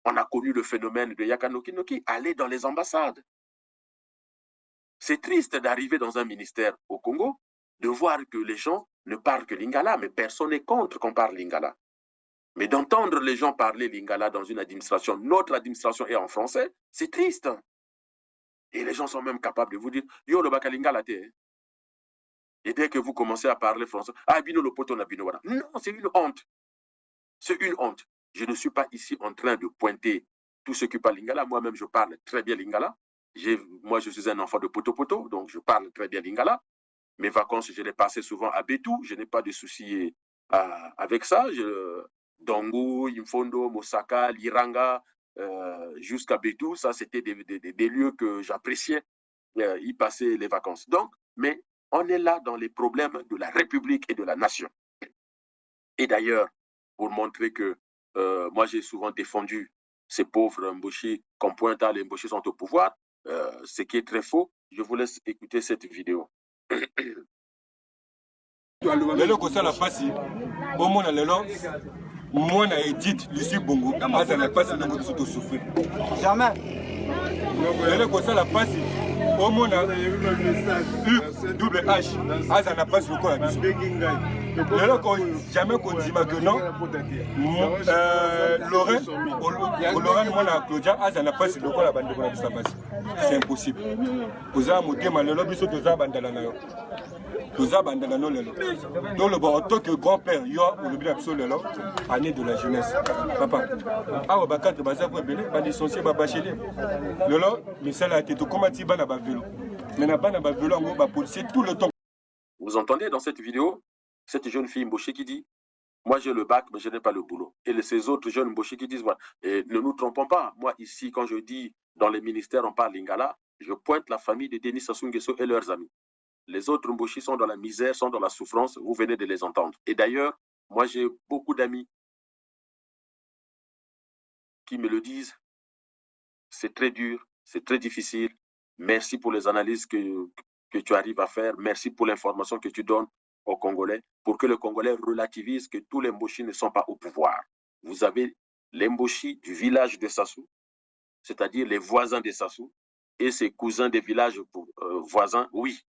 Speaker 1: On a connu le phénomène de Yakanoki-Noki. Allez dans les ambassades. C'est triste d'arriver dans un ministère au Congo, de voir que les gens ne parlent que lingala, mais personne n'est contre qu'on parle lingala. Mais d'entendre les gens parler lingala dans une administration, notre administration est en français, c'est triste. Et les gens sont même capables de vous dire yo le baka lingala te. Et dès que vous commencez à parler français, ah bino le poto na bino wala. Non, c'est une honte. C'est une honte. Je ne suis pas ici en train de pointer tous ceux qui parlent lingala. Moi-même, je parle très bien lingala. Moi, je suis un enfant de poto-poto, donc je parle très bien lingala. Mes vacances, je les passais souvent à Bétou. Je n'ai pas de soucis avec ça. Dongo, Imfondo, Mosaka, Liranga, jusqu'à Bétou, ça, c'était des lieux que j'appréciais y passer les vacances. Donc, mais on est là dans les problèmes de la République et de la nation. Et d'ailleurs, pour montrer que moi, j'ai souvent défendu ces pauvres Mboshi, qu'on pointe à les Mboshi sont au pouvoir, ce qui est très faux. Je vous laisse écouter cette vidéo.
Speaker 4: Lelo kosala pasi omona lelo mwana Edith Lucie Bongo azana pasi ndongo biso souffrir jamais lelo kosala pasi omona double H azana pasi lokola biso lelo ko jamais kondima que non Laurent mwana Claudia azana pasi lokola bandeko na biso pasi c'est impossible koza motema lelo biso toza bandala na yo. Nous avons dans le bon, en tant que grand-père, il y a année de la jeunesse. Papa, ah, bah, quand tu vas licencier, bah, bachelier. Lolo, mais ça a été tout comme un petit ban à vélo. Mais n'a pas un vélo, on va policier tout le temps.
Speaker 1: Vous entendez dans cette vidéo, cette jeune fille Mboshi qui dit moi j'ai le bac, mais je n'ai pas le boulot. Et ces autres jeunes Mboshi qui disent voilà, et ne nous trompons pas. Moi, ici, quand je dis dans les ministères, on parle lingala, je pointe la famille de Denis Sassou Nguesso et leurs amis. Les autres Mboshi sont dans la misère, sont dans la souffrance, vous venez de les entendre. Et d'ailleurs, moi j'ai beaucoup d'amis qui me le disent. C'est très dur, c'est très difficile. Merci pour les analyses que tu arrives à faire. Merci pour l'information que tu donnes aux Congolais pour que les Congolais relativisent que tous les Mboshi ne sont pas au pouvoir. Vous avez les Mboshi du village de Sassou, c'est-à-dire les voisins de Sassou, et ses cousins des villages voisins, oui.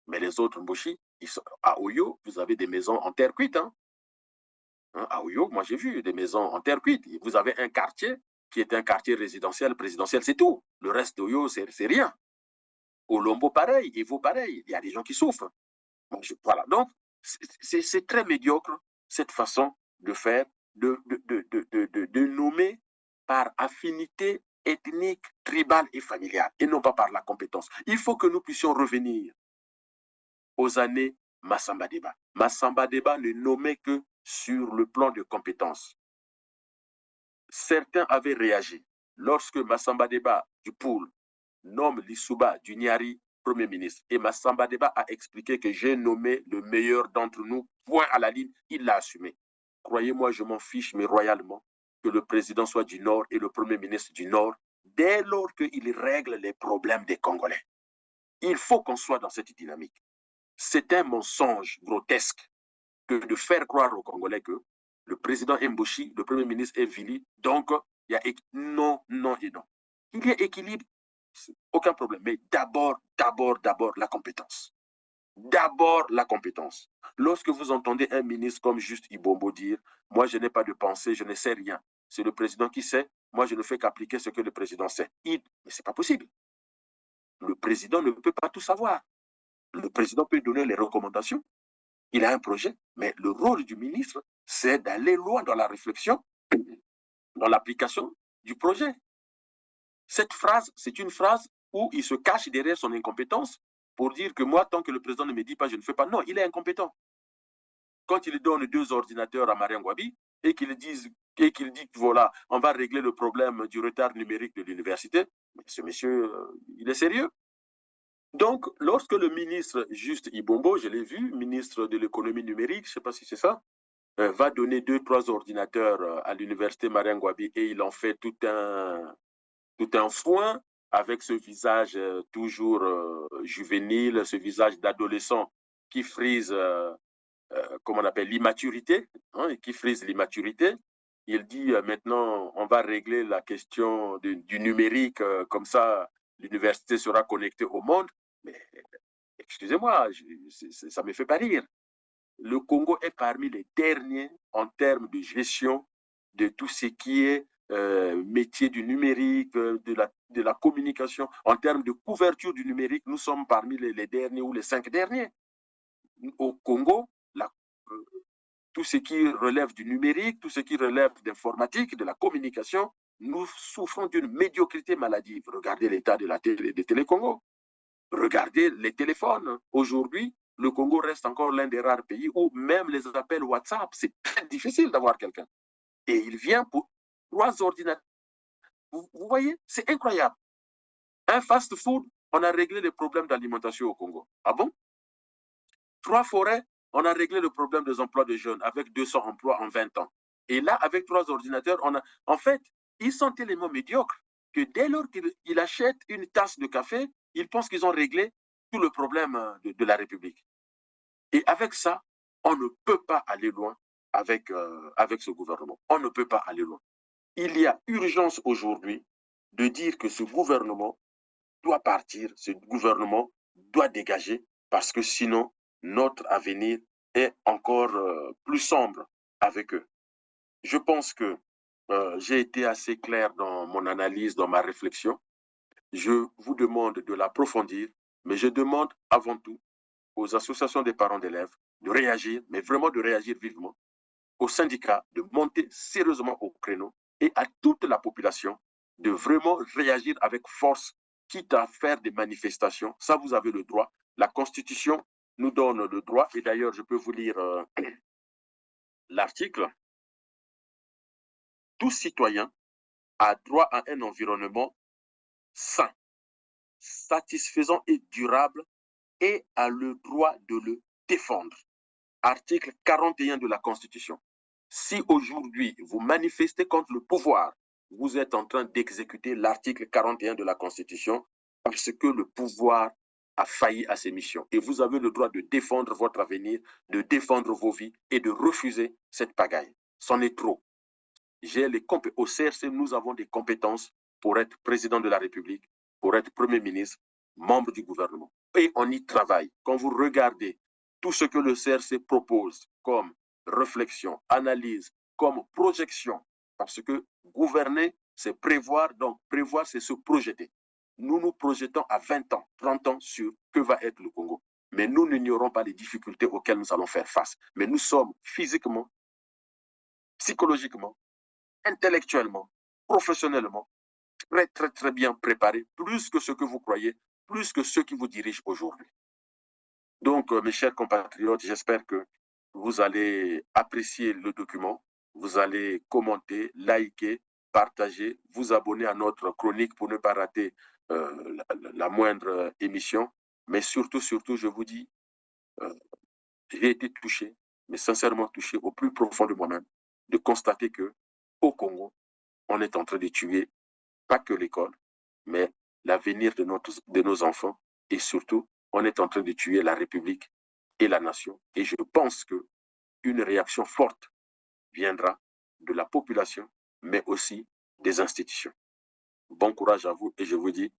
Speaker 1: Mais les autres Mboshi, à Oyo, vous avez des maisons en terre cuite. À Oyo, moi j'ai vu des maisons en terre cuite. Vous avez un quartier qui est un quartier résidentiel, présidentiel, c'est tout. Le reste d'Oyo, c'est rien. Au Lombo, pareil, Evo, pareil. Il y a des gens qui souffrent. Voilà. Donc, c'est très médiocre, cette façon de faire, de nommer par affinité ethnique, tribale et familiale, et non pas par la compétence. Il faut que nous puissions revenir aux années Massamba Deba. Massamba Deba ne nommait que sur le plan de compétences. Certains avaient réagi. Lorsque Massamba Deba du Poul nomme Lissouba du Niari Premier ministre, et Massamba Deba a expliqué que j'ai nommé le meilleur d'entre nous, point à la ligne, il l'a assumé. Croyez-moi, je m'en fiche, mais royalement, que le président soit du Nord et le Premier ministre du Nord, dès lors qu'il règle les problèmes des Congolais. Il faut qu'on soit dans cette dynamique. C'est un mensonge grotesque que de faire croire aux Congolais que le président Mboshi, le Premier ministre est Vili, donc il y a non, non et non. Il y a équilibre, aucun problème, mais d'abord la compétence. D'abord la compétence. Lorsque vous entendez un ministre comme Juste Ibombo dire « Moi, je n'ai pas de pensée, je ne sais rien. C'est le président qui sait. Moi, je ne fais qu'appliquer ce que le président sait. » Mais ce n'est pas possible. Le président ne peut pas tout savoir. Le président peut donner les recommandations. Il a un projet, mais le rôle du ministre, c'est d'aller loin dans la réflexion, dans l'application du projet. Cette phrase, c'est une phrase où il se cache derrière son incompétence pour dire que moi, tant que le président ne me dit pas, je ne fais pas. Non, il est incompétent. Quand il donne 2 ordinateurs à Marien Ngouabi et qu'il dit que voilà, on va régler le problème du retard numérique de l'université, ce monsieur, il est sérieux. Donc, lorsque le ministre Juste Ibombo, je l'ai vu, ministre de l'économie numérique, je ne sais pas si c'est ça, va donner 2-3 ordinateurs à l'université Marien Ngouabi et il en fait tout un foin avec ce visage toujours juvénile, ce visage d'adolescent qui frise, comment on appelle, l'immaturité, qui frise l'immaturité. Il dit maintenant, on va régler la question du numérique, comme ça, l'université sera connectée au monde. Mais excusez-moi, ça me fait pas rire. Le Congo est parmi les derniers en termes de gestion de tout ce qui est métier du numérique, de la communication. En termes de couverture du numérique, nous sommes parmi les derniers ou les 5 derniers. Au Congo, tout ce qui relève du numérique, tout ce qui relève d'informatique, de la communication, nous souffrons d'une médiocrité maladive. Regardez l'état de des télécongos. Regardez les téléphones. Aujourd'hui, le Congo reste encore l'un des rares pays où même les appels WhatsApp, c'est très difficile d'avoir quelqu'un. Et il vient pour 3 ordinateurs. Vous voyez, c'est incroyable. Un fast-food, on a réglé les problèmes d'alimentation au Congo. Ah bon? 3 forêts, on a réglé le problème des emplois de jeunes avec 200 emplois en 20 ans. Et là, avec 3 ordinateurs, en fait, ils sont tellement médiocres que dès lors qu'ils achètent une tasse de café, ils pensent qu'ils ont réglé tout le problème de la République. Et avec ça, on ne peut pas aller loin avec ce gouvernement. On ne peut pas aller loin. Il y a urgence aujourd'hui de dire que ce gouvernement doit partir, ce gouvernement doit dégager, parce que sinon, notre avenir est encore plus sombre avec eux. Je pense que j'ai été assez clair dans mon analyse, dans ma réflexion. Je vous demande de l'approfondir, mais je demande avant tout aux associations des parents d'élèves de réagir, mais vraiment de réagir vivement, aux syndicats de monter sérieusement au créneau et à toute la population de vraiment réagir avec force, quitte à faire des manifestations. Ça, vous avez le droit. La Constitution nous donne le droit, et d'ailleurs, je peux vous lire l'article. Tout citoyen a droit à un environnement sain, satisfaisant et durable, et a le droit de le défendre. Article 41 de la Constitution. Si aujourd'hui vous manifestez contre le pouvoir vous êtes en train d'exécuter l'article 41 de la Constitution parce que le pouvoir a failli à ses missions. Et vous avez le droit de défendre votre avenir, de défendre vos vies et de refuser cette pagaille. C'en est trop. Au CRC, nous avons des compétences pour être président de la République, pour être Premier ministre, membre du gouvernement. Et on y travaille. Quand vous regardez tout ce que le CRC propose comme réflexion, analyse, comme projection, parce que gouverner, c'est prévoir, donc prévoir, c'est se projeter. Nous nous projetons à 20 ans, 30 ans sur que va être le Congo. Mais nous n'ignorons pas les difficultés auxquelles nous allons faire face. Mais nous sommes physiquement, psychologiquement, intellectuellement, professionnellement, très bien préparés, plus que ce que vous croyez, plus que ceux qui vous dirigent aujourd'hui. Donc, mes chers compatriotes, j'espère que vous allez apprécier le document, vous allez commenter, liker, partager, vous abonner à notre chronique pour ne pas rater la moindre émission. Mais surtout, je vous dis, j'ai été touché, mais sincèrement touché au plus profond de moi-même, de constater que au Congo, on est en train de tuer pas que l'école, mais l'avenir de nos enfants. Et surtout, on est en train de tuer la République et la nation. Et je pense qu'une réaction forte viendra de la population, mais aussi des institutions. Bon courage à vous et je vous dis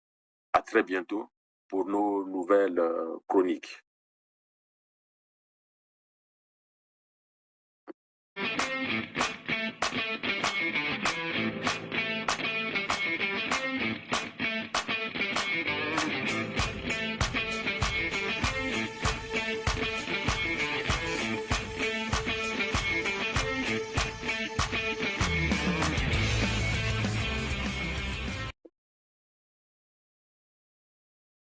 Speaker 1: à très bientôt pour nos nouvelles chroniques.